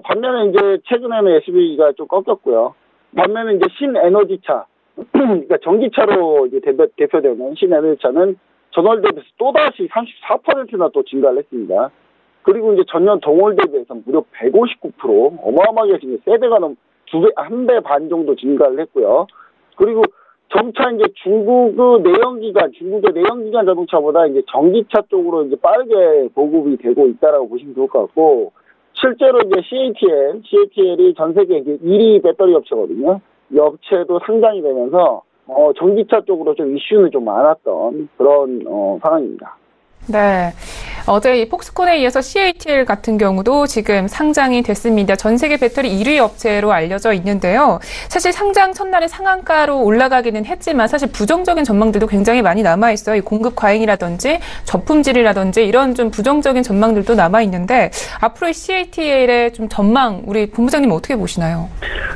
반면에 이제 최근에는 SUV가 좀 꺾였고요. 반면에 이제 신에너지차, 그러니까 전기차로 이제 대표되는 신에너지차는 전월 대비해서 또다시 34%나 또 증가를 했습니다. 그리고 이제 전년 동월 대비해서 무려 159% 어마어마하게 지금 세대가 한 배 반 정도 증가를 했고요. 그리고 점차 이제 중국의 내연기관 자동차보다 이제 전기차 쪽으로 이제 빠르게 보급이 되고 있다라고 보시면 좋을 것 같고, 실제로 이제 CATL이 전 세계 1위 배터리 업체거든요. 이 업체도 상장이 되면서 전기차 쪽으로 좀 이슈는 좀 많았던 그런 상황입니다. 네. 어제 이 폭스콘에 이어서 CATL 같은 경우도 지금 상장이 됐습니다. 전 세계 배터리 1위 업체로 알려져 있는데요. 사실 상장 첫날에 상한가로 올라가기는 했지만 사실 부정적인 전망들도 굉장히 많이 남아있어요. 이 공급 과잉이라든지 저품질이라든지 이런 좀 부정적인 전망들도 남아있는데 앞으로 이 CATL의 좀 전망 우리 본부장님 어떻게 보시나요?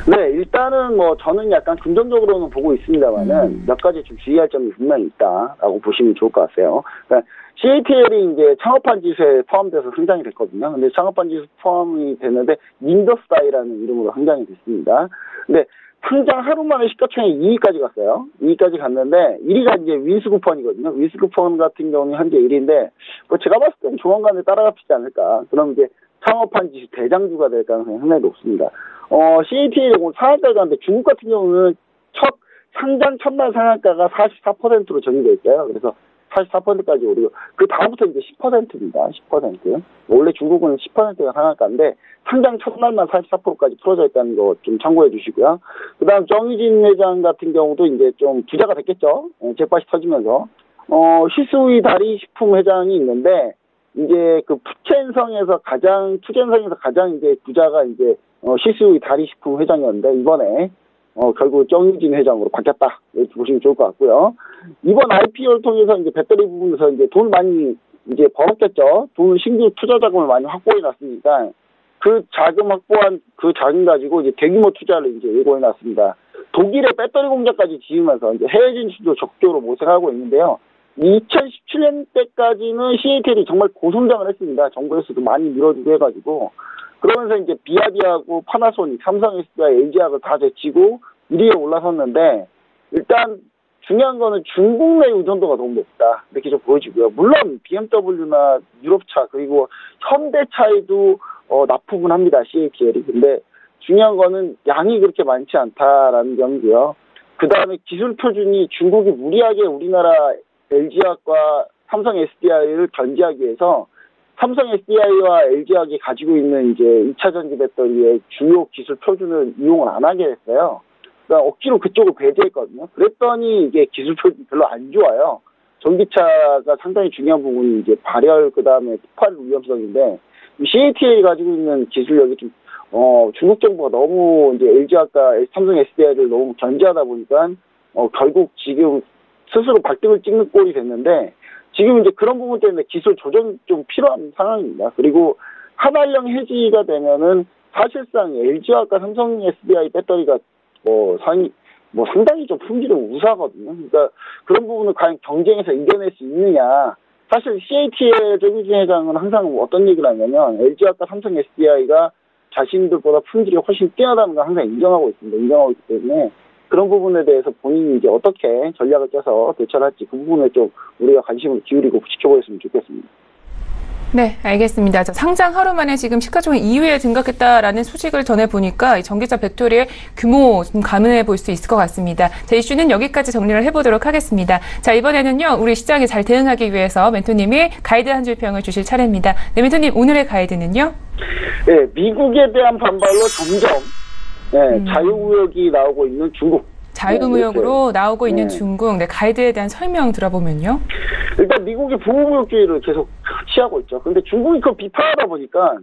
네, 일단은 저는 약간 긍정적으로는 보고 있습니다만은 몇 가지 좀 주의할 점이 분명히 있다라고 보시면 좋을 것 같아요. 그러니까 CATL이 이제 창업한 지수에 포함돼서 상장이 됐거든요. 근데 창업한 지수 포함이 됐는데 윈더스다이라는 이름으로 상장이 됐습니다. 근데 상장 하루 만에 시가총액 2위까지 갔어요. 2위까지 갔는데 1위가 이제 윈스쿠폰이거든요. 윈스쿠폰 같은 경우는 현재 1위인데 제가 봤을 때는 조만간에 따라잡히지 않을까. 그럼 이제 창업한 지수 대장주가 될 가능성이 상당히 높습니다. CATL이 상한가에 갔는데 중국 같은 경우는 상장 첫날 상한가가 44%로 정해져 있어요. 그래서 44%까지 오르고 그 다음부터 이제 10%입니다. 10%. 원래 중국은 10%가 상한가인데 상장 첫날만 44%까지 풀어져 있다는 거 좀 참고해 주시고요. 그다음 정의진 회장 같은 경우도 이제 좀 부자가 됐겠죠. 잭팟이 터지면서 시스우이 다리 식품 회장이 있는데 이제 그 투젠성에서 가장 이제 부자가 이제 시스우이 다리 식품 회장이었는데 이번에 결국 정의진 회장으로 바뀌었다. 이렇게 보시면 좋을 것 같고요. 이번 IPO를 통해서 이제 배터리 부분에서 이제 돈을 많이 이제 벌었겠죠. 신규 투자 자금을 많이 확보해 놨으니까 그 자금 확보한 그 자금 가지고 이제 대규모 투자를 이제 예고해 놨습니다. 독일의 배터리 공장까지 지으면서 이제 해외 진출도 적극적으로 모색하고 있는데요. 2017년 때까지는 CATL이 정말 고성장을 했습니다. 정부에서도 많이 밀어주고 해가지고. 그러면서 이제 비아디하고 파나소닉, 삼성 SDI, LG하고 다 제치고 1위에 올라섰는데 일단 중요한 거는 중국 내 의존도가 너무 높다. 이렇게 좀 보여지고요. 물론 BMW나 유럽차 그리고 현대차에도 납품은 합니다. CATL이. 근데 중요한 거는 양이 그렇게 많지 않다라는 점이고요. 그 다음에 기술 표준이 중국이 무리하게 우리나라 LG화학과 삼성 SDI를 견제하기 위해서 삼성 SDI와 LG화학이 가지고 있는 이제 2차 전지 배터리의 주요 기술 표준을 이용을 안 하게 됐어요. 그러니까 억지로 그쪽을 배제했거든요. 그랬더니 이게 기술 표준이 별로 안 좋아요. 전기차가 상당히 중요한 부분이 이제 발열, 그 다음에 폭발 위험성인데, CATL이 가지고 있는 기술력이 좀, 중국 정부가 너무 이제 LG화학과 삼성 SDI를 너무 견제하다 보니까, 결국 지금 스스로 발등을 찍는 꼴이 됐는데, 지금 이제 그런 부분 때문에 기술 조정이 좀 필요한 상황입니다. 그리고 한활령 해지가 되면은 사실상 LG화학과 삼성 SDI 배터리가 상당히 좀 품질은 우수하거든요. 그러니까 그런 부분을 과연 경쟁에서 이겨낼 수 있느냐. 사실 CATL 정의진 회장은 항상 어떤 얘기를 하냐면 LG화학과 삼성 SDI가 자신들보다 품질이 훨씬 뛰어나다는 걸 항상 인정하고 있습니다. 인정하고 있기 때문에 그런 부분에 대해서 본인이 이제 어떻게 전략을 짜서 대처를 할지 그 부분에 좀 우리가 관심을 기울이고 지켜보였으면 좋겠습니다. 네, 알겠습니다. 상장 하루 만에 지금 시가총액 2위에 등극했다라는 소식을 전해보니까 전기차 배터리의 규모 좀 가늠해 볼 수 있을 것 같습니다. 자, 이슈는 여기까지 정리를 해보도록 하겠습니다. 자, 이번에는요, 우리 시장에 잘 대응하기 위해서 멘토님이 가이드 한 줄 평을 주실 차례입니다. 네, 멘토님, 오늘의 가이드는요? 네, 미국에 대한 반발로 점점 자유무역이 나오고 있는 중국. 자유무역으로 나오고 있는 중국. 네, 가이드에 대한 설명 들어보면요. 일단 미국이 보호무역주의를 계속 취하고 있죠. 근데 중국이 그걸 비판하다 보니까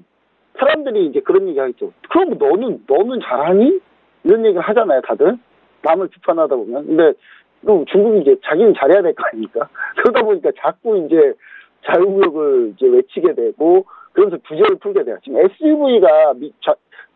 사람들이 이제 그런 얘기 하겠죠. 그럼 너는 잘하니? 이런 얘기를 하잖아요, 다들. 남을 비판하다 보면. 근데 중국이 이제 자기는 잘해야 될 거 아닙니까? 그러다 보니까 자꾸 이제 자유무역을 이제 외치게 되고 그러면서 규제를 풀게 돼요. 지금 SUV가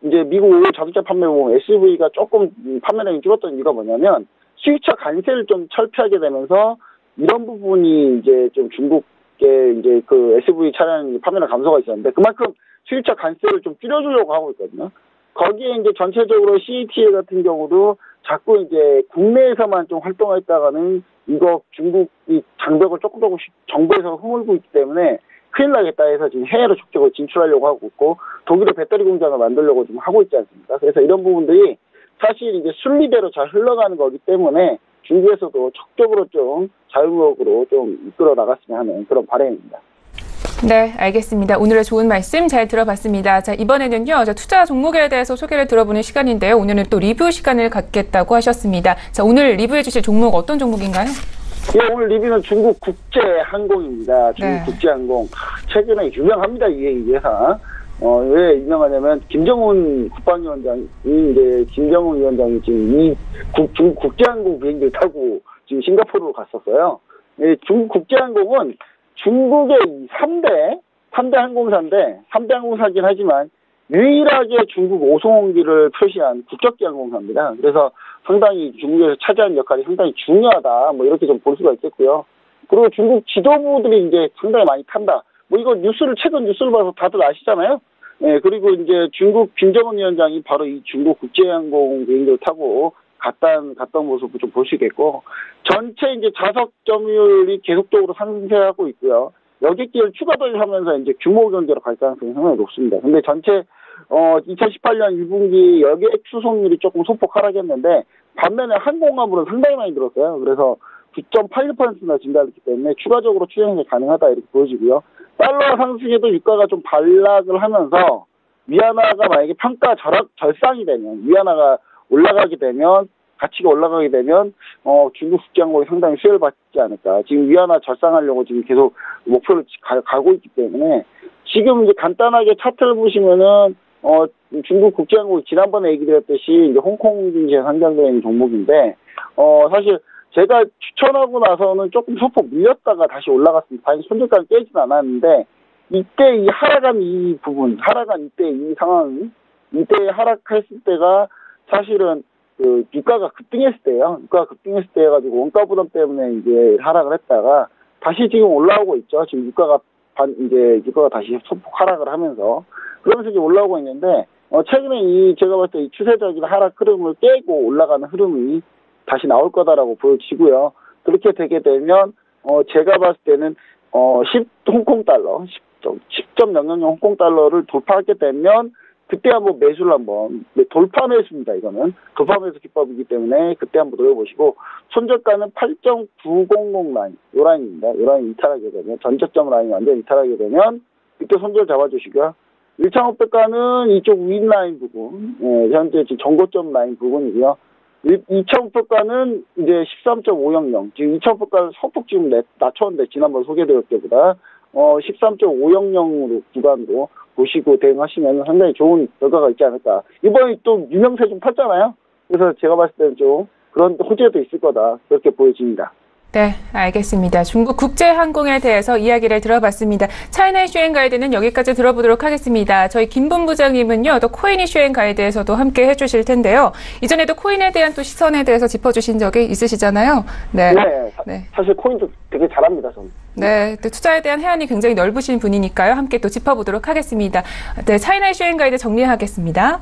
이제 미국 자동차 판매 보면 SUV가 조금 판매량이 줄었던 이유가 뭐냐면 수입차 관세를 좀 철폐하게 되면서 이런 부분이 이제 좀 중국의 이제 그 SUV 차량 판매량 감소가 있었는데 그만큼 수입차 관세를 좀 줄여주려고 하고 있거든요. 거기에 이제 전체적으로 CATL 같은 경우도 자꾸 이제 국내에서만 좀 활동했다가는 이거 중국이 장벽을 조금씩 정부에서 허물고 있기 때문에 큰일 나겠다 해서 지금 해외로 적극적으로 진출하려고 하고 있고 독일의 배터리 공장을 만들려고 좀 하고 있지 않습니까? 그래서 이런 부분들이 사실 이제 순리대로 잘 흘러가는 거기 때문에 중국에서도 적극적으로 좀 자유무역으로 좀 이끌어 나갔으면 하는 그런 바람입니다. 네, 알겠습니다. 오늘의 좋은 말씀 잘 들어봤습니다. 자, 이번에는요, 투자 종목에 대해서 소개를 들어보는 시간인데요. 오늘은 또 리뷰 시간을 갖겠다고 하셨습니다. 자, 오늘 리뷰해 주실 종목 어떤 종목인가요? 예, 오늘 리뷰는 중국 국제항공입니다. 중국 네. 국제항공. 최근에 유명합니다, 이 회사. 왜 유명하냐면, 김정은 국방위원장이, 김정은 위원장이 지금 중국 국제항공 비행기를 타고 지금 싱가포르로 갔었어요. 예, 중국 국제항공은 중국의 3대 항공사긴 하지만 유일하게 중국 오송기를 표시한 국적기 항공사입니다. 그래서 상당히 중국에서 차지하는 역할이 상당히 중요하다. 뭐 이렇게 좀 볼 수가 있겠고요. 그리고 중국 지도부들이 이제 상당히 많이 탄다. 뭐 이거 최근 뉴스를 봐서 다들 아시잖아요. 예, 그리고 이제 중국 김정은 위원장이 바로 이 중국 국제항공 비행기를 타고 갔던 모습을 좀 볼 수 있겠고, 전체 이제 자석 점유율이 계속적으로 상승하고 있고요. 여객기를 추가 도입하면서 이제 규모 경제로 갈 가능성이 상당히 높습니다. 근데 전체 2018년 1분기 여객 수송률이 조금 소폭 하락했는데, 반면에 항공화물은 상당히 많이 늘었어요. 그래서 9.81%나 증가했기 때문에 추가적으로 추정이 가능하다 이렇게 보여지고요. 달러 상승에도 유가가 좀 반락을 하면서 위안화가 만약에 평가 절상이 되면, 위안화가 올라가게 되면, 가치가 올라가게 되면 중국 국제항공이 상당히 수혜를 받지 않을까. 지금 위안화 절상하려고 지금 계속 목표를 가고 있기 때문에, 지금 이제 간단하게 차트를 보시면은 중국 국제항공이 지난번에 얘기드렸듯이 이제 홍콩 증시에 상장되어 있는 종목인데, 사실 제가 추천하고 나서는 조금 소폭 밀렸다가 다시 올라갔습니다. 다행히 손절가는 깨지는 않았는데, 이때 이 하락한 이 부분, 이때 이 상황, 이때 하락했을 때가 사실은 유가가 급등했을 때예요. 유가가 급등했을 때 해가지고 원가 부담 때문에 이제 하락을 했다가 다시 지금 올라오고 있죠. 지금 유가가 다시 소폭 하락을 하면서, 그러면서 이제 올라오고 있는데, 최근에 제가 봤을 때 이 추세적인 하락 흐름을 깨고 올라가는 흐름이 다시 나올 거다라고 보여지고요. 그렇게 되게 되면, 제가 봤을 때는, 10.00 홍콩 달러를 돌파하게 되면, 그때 한번 매수를 돌파 매수입니다, 이거는. 돌파 매수 기법이기 때문에 그때 한번 노려보시고, 손절가는 8.900 라인, 요 라인입니다. 요 라인 이탈하게 되면, 전저점 라인 완전 이탈하게 되면, 그때 손절 잡아주시고요. 1,500가는 이쪽 윗 라인 부분, 현재 지금 전고점 라인 부분이고요. 2,500가는 이제 13.500, 지금 2,500가를 소폭 지금 낮췄는데, 지난번 소개드렸을 때보다, 13.500으로 구간도 보시고 대응하시면 상당히 좋은 결과가 있지 않을까. 이번에 또 유명세 좀 탔잖아요. 그래서 제가 봤을 때는 좀 그런 호재도 있을 거다, 그렇게 보여집니다. 네, 알겠습니다. 중국 국제항공에 대해서 이야기를 들어봤습니다. 차이나 이슈앤 가이드는 여기까지 들어보도록 하겠습니다. 저희 김 본부장님은요, 또 코인 이슈앤 가이드에서도 함께 해주실 텐데요. 이전에도 코인에 대한 또 시선에 대해서 짚어주신 적이 있으시잖아요. 네. 네. 사실 코인도 되게 잘합니다, 저는. 네, 또 투자에 대한 해안이 굉장히 넓으신 분이니까요. 함께 또 짚어보도록 하겠습니다. 네, 차이나 이슈앤 가이드 정리하겠습니다.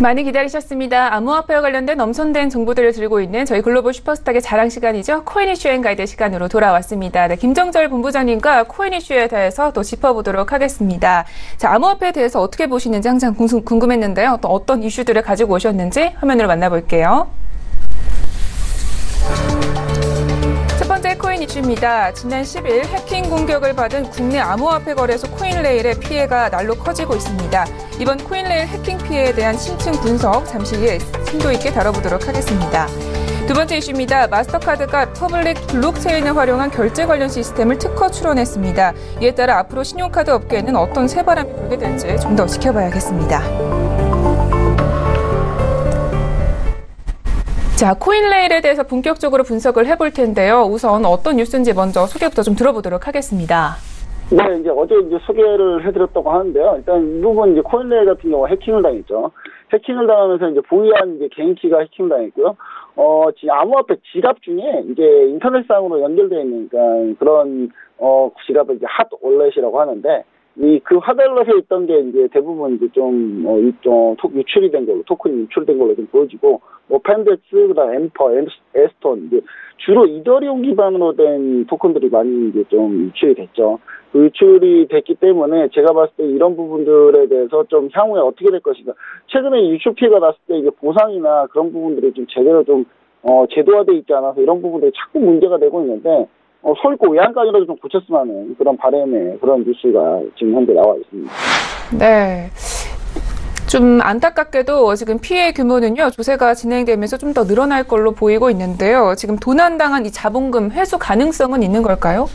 많이 기다리셨습니다. 암호화폐와 관련된 엄선된 정보들을 들고 있는 저희 글로벌 슈퍼스탁의 자랑 시간이죠. 코인 이슈앤 가이드 시간으로 돌아왔습니다. 네, 김정절 본부장님과 코인 이슈에 대해서 또 짚어보도록 하겠습니다. 자, 암호화폐에 대해서 어떻게 보시는지 항상 궁금했는데요. 또 어떤 이슈들을 가지고 오셨는지 화면으로 만나볼게요. 첫 번째 코인 이슈입니다. 지난 10일 해킹 공격을 받은 국내 암호화폐 거래소 코인레일의 피해가 날로 커지고 있습니다. 이번 코인레일 해킹 피해에 대한 심층 분석 잠시 후에 심도 있게 다뤄보도록 하겠습니다. 두 번째 이슈입니다. 마스터카드가 퍼블릭 블록체인을 활용한 결제 관련 시스템을 특허 출원했습니다. 이에 따라 앞으로 신용카드 업계에는 어떤 새바람이 불게 될지 좀 더 지켜봐야겠습니다. 자, 코인레일에 대해서 본격적으로 분석을 해볼 텐데요. 우선 어떤 뉴스인지 먼저 소개부터 좀 들어보도록 하겠습니다. 네, 이제 어제 소개를 해드렸다고 하는데요. 일단 이 부분 이제 코인레일 같은 경우 해킹을 당했죠. 해킹을 당하면서 이제 보유한 이제 개인키가 해킹을 당했고요. 지금 암호화폐 지갑 중에 이제 인터넷상으로 연결되어 있는 그런 지갑을 이제 핫 월렛이라고 하는데 그 핫 월렛에 있던 게 이제 대부분 이제 좀 유출이 된 걸로 토큰이 유출된 걸로 좀 보여지고 팬덱스 그다음 엠퍼, 에스톤 이제 주로 이더리움 기반으로 된 토큰들이 많이 이제 좀 유출이 됐죠. 그 유출이 됐기 때문에 제가 봤을 때 이런 부분들에 대해서 좀 향후에 어떻게 될 것인가. 최근에 유출 피해가 났을 때 이제 보상이나 그런 부분들이 좀 제대로 좀 제도화돼 있지 않아서 이런 부분들이 자꾸 문제가 되고 있는데 설고 외양간이라도 좀 고쳤으면 하는 그런 바람의 그런 뉴스가 지금 현재 나와 있습니다. 네. 좀 안타깝게도 지금 피해 규모는요, 조사가 진행되면서 좀 더 늘어날 걸로 보이고 있는데요. 지금 도난당한 이 자본금 회수 가능성은 있는 걸까요?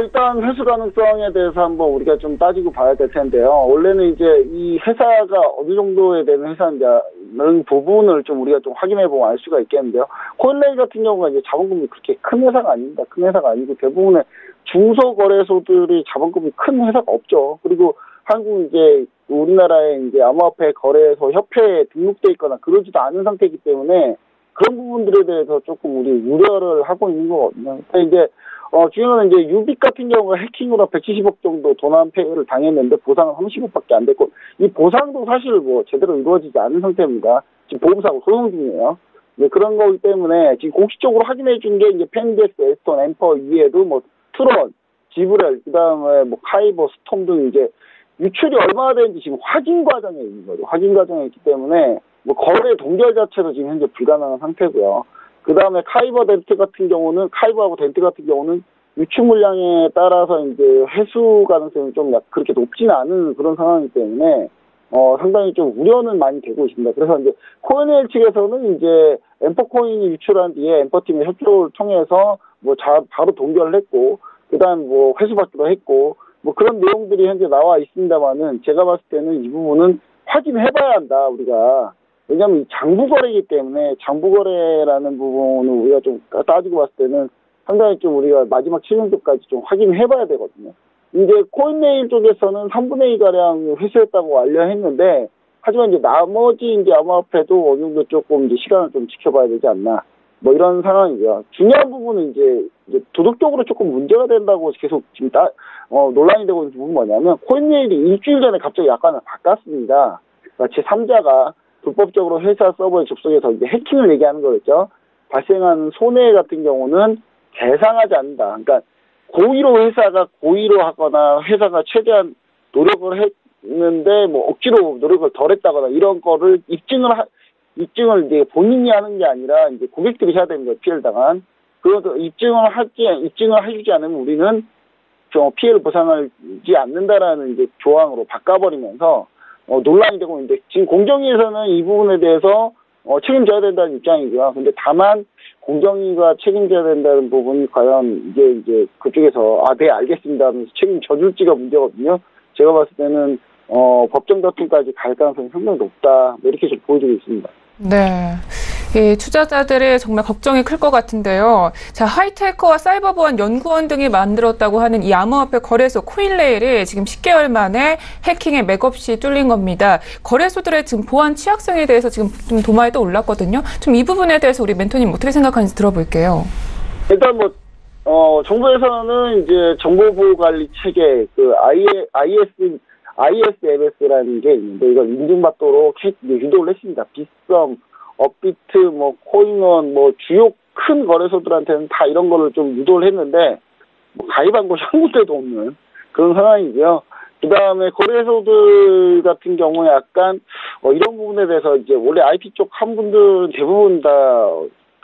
일단 회수 가능성에 대해서 한번 우리가 좀 따지고 봐야 될 텐데요. 원래는 이제 이 회사가 어느 정도에 대한 회사인지는 부분을 좀 우리가 좀 확인해보면 알 수가 있겠는데요. 코인레일 같은 경우가 이제 자본금이 그렇게 큰 회사가 아닙니다. 큰 회사가 아니고 대부분의 중소거래소들이 자본금이 큰 회사가 없죠. 그리고 한국 이제 우리나라에 이제 암호화폐 거래소 협회에 등록돼 있거나 그러지도 않은 상태이기 때문에 그런 부분들에 대해서 조금 우리 우려를 하고 있는 거거든요. 이제 중요한 이제 유빅 같은 경우가 해킹으로 170억 정도 도난 폐해를 당했는데 보상은 30억밖에 안 됐고 이 보상도 사실 뭐 제대로 이루어지지 않은 상태입니다. 지금 보험사고 소송 중이에요. 네, 그런 거기 때문에 지금 공식적으로 확인해 준 게 이제 팬덱스, 에스톤, 엠퍼 이외에도 뭐 트론, 지브렐, 그다음에 뭐 카이버, 스톰 등 이제 유출이 얼마나 되는지 지금 확인 과정에 있는 거죠. 확인 과정에 있기 때문에 뭐 거래 동결 자체도 지금 현재 불가능한 상태고요. 그 다음에 카이버하고 덴트 같은 경우는 유출 물량에 따라서 이제 회수 가능성이 좀 그렇게 높지는 않은 그런 상황이기 때문에 상당히 좀 우려는 많이 되고 있습니다. 그래서 이제 코인레일 측에서는 이제 엠퍼코인이 유출한 뒤에 엠퍼팀의 협조를 통해서 뭐 바로 동결을 했고, 그 다음 뭐 회수받기도 했고, 뭐 그런 내용들이 현재 나와 있습니다만은 제가 봤을 때는 이 부분은 확인해봐야 한다, 우리가. 왜냐하면 장부거래이기 때문에 장부거래라는 부분을 우리가 좀 따지고 봤을 때는 상당히 좀 우리가 마지막 실명도까지 좀 확인해봐야 되거든요. 이제 코인레일 쪽에서는 3분의 2가량 회수했다고 완료했는데, 하지만 이제 나머지 이제 암호화폐도 어느 정도 조금 이제 시간을 좀 지켜봐야 되지 않나. 뭐 이런 상황이고요. 중요한 부분은 이제 도덕적으로 조금 문제가 된다고 계속 지금 논란이 되고 있는 부분은 뭐냐면, 코인레일이 일주일 전에 갑자기 약관을 바꿨습니다. 그러니까 제3자가 불법적으로 회사 서버에 접속해서 이제 해킹을 얘기하는 거겠죠. 발생한 손해 같은 경우는 배상하지 않는다. 그러니까 고의로 회사가 고의로 하거나 회사가 최대한 노력을 했는데 뭐 억지로 노력을 덜 했다거나 이런 거를 입증을 이제 본인이 하는 게 아니라 이제 고객들이 해야 되는 거예요. 피해를 당한. 그래서 입증을 해주지 않으면 우리는 피해를 보상하지 않는다라는 이제 조항으로 바꿔버리면서 논란이 되고 있는데, 지금 공정위에서는 이 부분에 대해서 책임져야 된다는 입장이고요. 근데 다만 공정위가 책임져야 된다는 부분이 과연 이제 그쪽에서 네 알겠습니다 하면서 책임져 줄지가 문제거든요. 제가 봤을 때는 법정 다툼까지 갈 가능성이 상당히 높다, 이렇게 좀 보여지고 있습니다. 네. 이 투자자들의 정말 걱정이 클 것 같은데요. 자, 하이테커와 사이버보안 연구원 등이 만들었다고 하는 이 암호화폐 거래소 코인레일이 지금 10개월 만에 해킹에 맥없이 뚫린 겁니다. 거래소들의 지금 보안 취약성에 대해서 지금 좀 도마에 또 올랐거든요. 좀 이 부분에 대해서 우리 멘토님 어떻게 생각하는지 들어볼게요. 일단 정부에서는 이제 정보보호관리 체계, ISMS라는 게 있는데, 이걸 인증받도록 유도를 했습니다. 빗썸, 업비트, 코인원, 주요 큰 거래소들한테는 다 이런 거를 좀 유도를 했는데, 가입한 곳이 한 군데도 없는 그런 상황이고요. 그 다음에 거래소들 같은 경우에 약간, 이런 부분에 대해서 이제 원래 IT 쪽 한 분들은 대부분 다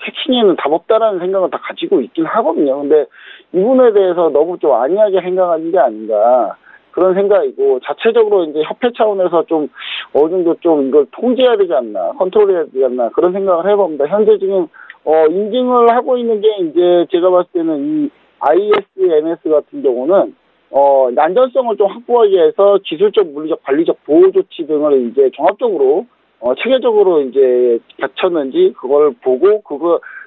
해킹에는 답 없다라는 생각을 다 가지고 있긴 하거든요. 근데 이 부분에 대해서 너무 좀 안이하게 생각하는 게 아닌가. 그런 생각이고, 자체적으로 이제 협회 차원에서 좀 어느 정도 좀 이걸 통제해야 되지 않나, 컨트롤해야 되지 않나, 그런 생각을 해봅니다. 현재 지금, 인증을 하고 있는 게 이제 제가 봤을 때는 이 ISMS 같은 경우는, 안전성을 좀 확보하기 위해서 기술적, 물리적, 관리적 보호 조치 등을 이제 종합적으로, 체계적으로 이제 갖췄는지 그걸 보고,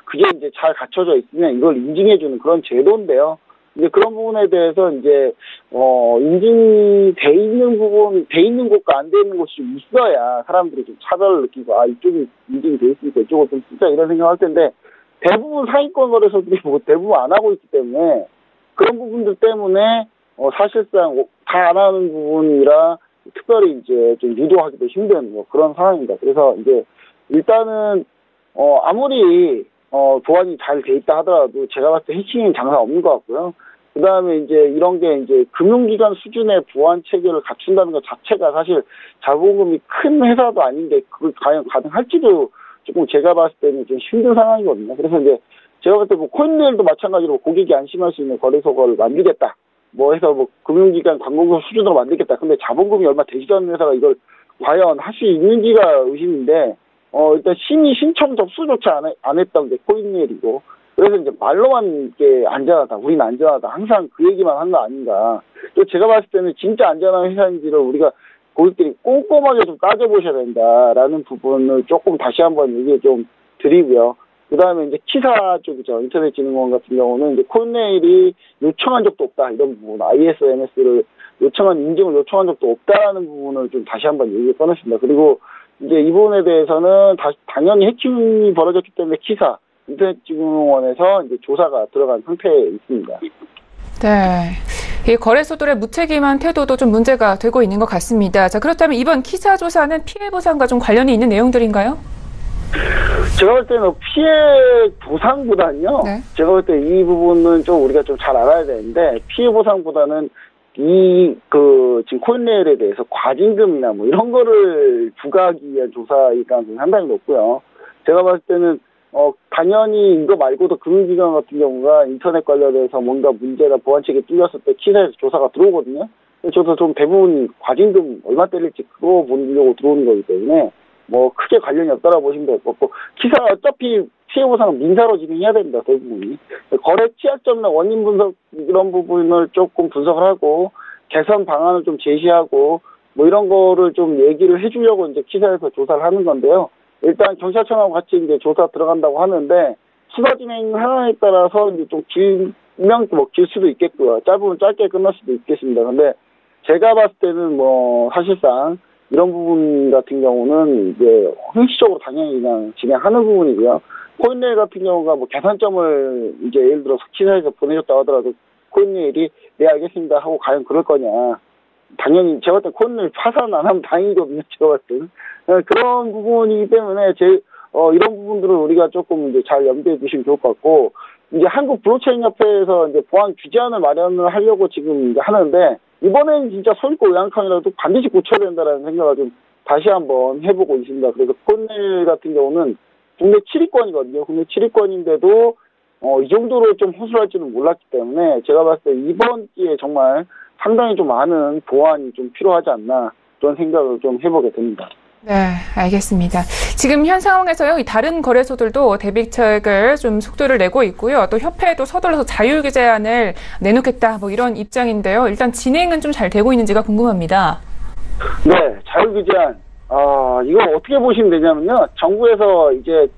그게 이제 잘 갖춰져 있으면 이걸 인증해주는 그런 제도인데요. 이제 그런 부분에 대해서 이제, 인증이 돼 있는 곳과 안 돼 있는 곳이 좀 있어야 사람들이 좀 차별을 느끼고, 이쪽이 인증이 돼 있으니까 이쪽을 좀 쓰자 이런 생각을 할 텐데, 대부분 상위권 거래소들이 뭐 대부분 안 하고 있기 때문에, 그런 부분들 때문에, 사실상 다 안 하는 부분이라 특별히 이제 좀 유도하기도 힘든 뭐 그런 상황입니다. 그래서 이제 일단은, 아무리, 보안이 잘 돼 있다 하더라도 제가 봤을 때 해킹 장사 없는 것 같고요. 그 다음에 이제 이런 게 이제 금융기관 수준의 보안 체계를 갖춘다는 것 자체가 사실 자본금이 큰 회사도 아닌데 그걸 과연 가능할지도 조금 제가 봤을 때는 좀 힘든 상황이거든요. 그래서 이제 제가 봤을 때 뭐 코인네일도 마찬가지로 고객이 안심할 수 있는 거래소를 만들겠다. 뭐 해서 뭐 금융기관 관공서 수준으로 만들겠다. 근데 자본금이 얼마 되지도 않는 회사가 이걸 과연 할 수 있는지가 의심인데, 일단 심의 신청 접수조차 안 했던 게 코인네일이고, 그래서 이제 말로만 이게 안전하다, 우리는 안전하다, 항상 그 얘기만 한 거 아닌가. 또 제가 봤을 때는 진짜 안전한 회사인지를 우리가 고객들이 꼼꼼하게 좀 따져보셔야 된다라는 부분을 조금 다시 한번 얘기 좀 드리고요. 그 다음에 이제 키사 쪽이죠. 인터넷진흥원 같은 경우는 이제 코인네일이 요청한 적도 없다, 이런 부분, ISMS를 인증을 요청한 적도 없다라는 부분을 좀 다시 한번 얘기를 꺼냈습니다. 그리고 이제 이 부분에 대해서는 당연히 해킹이 벌어졌기 때문에 키사, 인터넷진흥원에서 이제 조사가 들어간 상태에 있습니다. 네. 이 거래소들의 무책임한 태도도 좀 문제가 되고 있는 것 같습니다. 자, 그렇다면 이번 키사 조사는 피해 보상과 좀 관련이 있는 내용들인가요? 제가 볼 때는 피해 보상보다는요, 네. 제가 볼 때 이 부분은 좀 우리가 좀 잘 알아야 되는데, 피해 보상보다는 지금 코인네일에 대해서 과징금이나 뭐 이런 거를 부과하기 위한 조사일 가능성이 상당히 높고요. 제가 봤을 때는, 당연히 이거 말고도 금융기관 같은 경우가 인터넷 관련해서 뭔가 문제나 보안체계 뚫렸을 때 키사에서 조사가 들어오거든요. 저도 좀 대부분 과징금 얼마 때릴지 그거 보려고 들어오는 거기 때문에, 뭐 크게 관련이 없다라고 보시면 될 것 같고, 키사가 어차피 피해보상은 민사로 진행해야 됩니다, 대부분이. 거래 취약점이나 원인 분석 이런 부분을 조금 분석을 하고 개선 방안을 좀 제시하고 뭐 이런 거를 좀 얘기를 해주려고 이제 키사에서 조사를 하는 건데요. 일단 경찰청하고 같이 이제 조사 들어간다고 하는데, 수사 진행 하나에 따라서 이제 좀 길 수도 있겠고요. 짧으면 짧게 끝날 수도 있겠습니다. 근데 제가 봤을 때는 뭐 사실상 이런 부분 같은 경우는 이제 형식적으로 당연히 그냥 진행하는 부분이고요. 코인네일 같은 경우가 뭐 계산점을 이제 예를 들어서 키사에서 보내줬다고 하더라도 코인네일이 네 알겠습니다 하고 과연 그럴 거냐. 당연히 제가 봤을 때 코인네일 파산 안 하면 다행이거든요. 제가 봤을 때는. 그런 부분이기 때문에 이런 부분들을 우리가 조금 이제 잘 염두에 두시면 좋을 것 같고, 이제 한국 블록체인 협회에서 이제 보안 규제안을 마련을 하려고 지금 이제 하는데, 이번에는 진짜 소있고 의약한이라도 반드시 고쳐야 된다라는 생각을 좀 다시 한번 해보고 있습니다. 그래서 코인네일 같은 경우는 국내 7위권이거든요. 국내 7위권인데도 이 정도로 좀 호술할지는 몰랐기 때문에 제가 봤을 때 이번 기회에 정말 상당히 좀 많은 보완이 좀 필요하지 않나, 그런 생각을 좀 해보게 됩니다. 네, 알겠습니다. 지금 현 상황에서요, 이 다른 거래소들도 대비책을 좀 속도를 내고 있고요. 또 협회도 서둘러서 자율규제안을 내놓겠다, 뭐 이런 입장인데요. 일단 진행은 좀 잘 되고 있는지가 궁금합니다. 네, 자율규제안. 이걸 어떻게 보시면 되냐면요. 정부에서 이제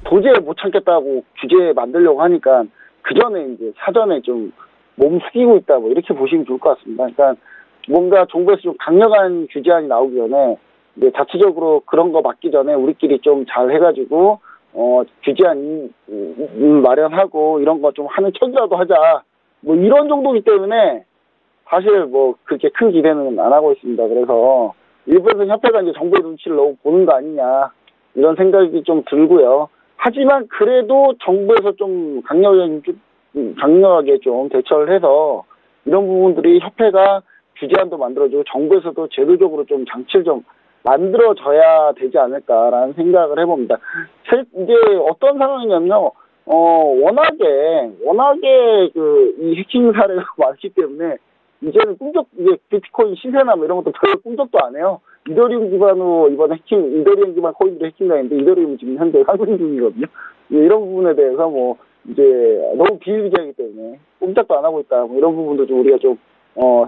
도저히 못 참겠다고 규제 만들려고 하니까 그 전에 이제 사전에 좀 몸 숙이고 있다, 뭐 이렇게 보시면 좋을 것 같습니다. 그러니까 뭔가 정부에서 좀 강력한 규제안이 나오기 전에 이제 자체적으로 그런 거 막기 전에 우리끼리 좀 잘 해가지고 규제안 마련하고 이런 거 좀 하는 척이라도 하자, 뭐 이런 정도이기 때문에 사실 뭐 그렇게 큰 기대는 안 하고 있습니다. 그래서 일부에서 협회가 이제 정부의 눈치를 너무 보는 거 아니냐, 이런 생각이 좀 들고요. 하지만 그래도 정부에서 좀 강력하게 좀 대처를 해서 이런 부분들이 협회가 규제안도 만들어주고 정부에서도 제도적으로 좀 장치를 좀 만들어져야 되지 않을까라는 생각을 해봅니다. 이제 어떤 상황이냐면요, 워낙에 이 해킹 사례가 많기 때문에 이제는 이제 비트코인 시세나 뭐 이런 것도 별로 꿈쩍도 안 해요. 이더리움 기반으로 이번에 이더리움 기반 코인으로 해킹당했는데 이더리움이 지금 현재 상승 중이거든요. 이런 부분에 대해서 뭐 이제 너무 비일비재하기 때문에 꼼짝도 안 하고 있다. 뭐 이런 부분도 좀 우리가 좀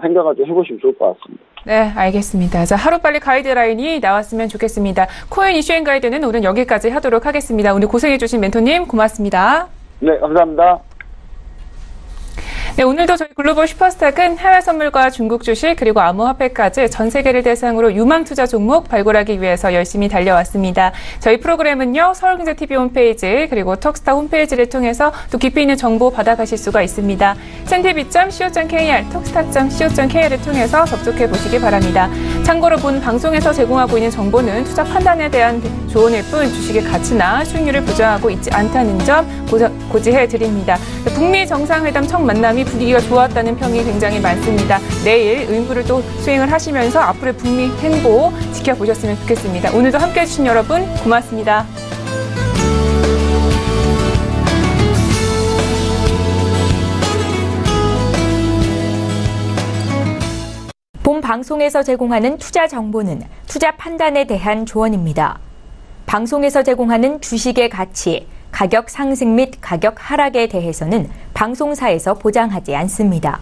생각을 좀 해보시면 좋을 것 같습니다. 네, 알겠습니다. 자, 하루빨리 가이드라인이 나왔으면 좋겠습니다. 코인 이슈앤 가이드는 오늘 여기까지 하도록 하겠습니다. 오늘 고생해주신 멘토님 고맙습니다. 네, 감사합니다. 네, 오늘도 저희 글로벌 슈퍼스탁은 해외 선물과 중국 주식 그리고 암호화폐까지 전 세계를 대상으로 유망 투자 종목 발굴하기 위해서 열심히 달려왔습니다. 저희 프로그램은요, 서울경제TV 홈페이지 그리고 톡스타 홈페이지를 통해서 또 깊이 있는 정보 받아가실 수가 있습니다. centv.co.kr, 톡스타.co.kr을 통해서 접속해 보시기 바랍니다. 참고로 본 방송에서 제공하고 있는 정보는 투자 판단에 대한 조언일 뿐 주식의 가치나 수익률을 보장하고 있지 않다는 점 고지해 드립니다. 북미 정상회담 첫 만남이 분위기가 좋았다는 평이 굉장히 많습니다. 내일 의무를 또 수행을 하시면서 앞으로의 북미 행보 지켜보셨으면 좋겠습니다. 오늘도 함께해 주신 여러분 고맙습니다. 본 방송에서 제공하는 투자 정보는 투자 판단에 대한 조언입니다. 방송에서 제공하는 주식의 가치, 가격 상승 및 가격 하락에 대해서는 방송사에서 보장하지 않습니다.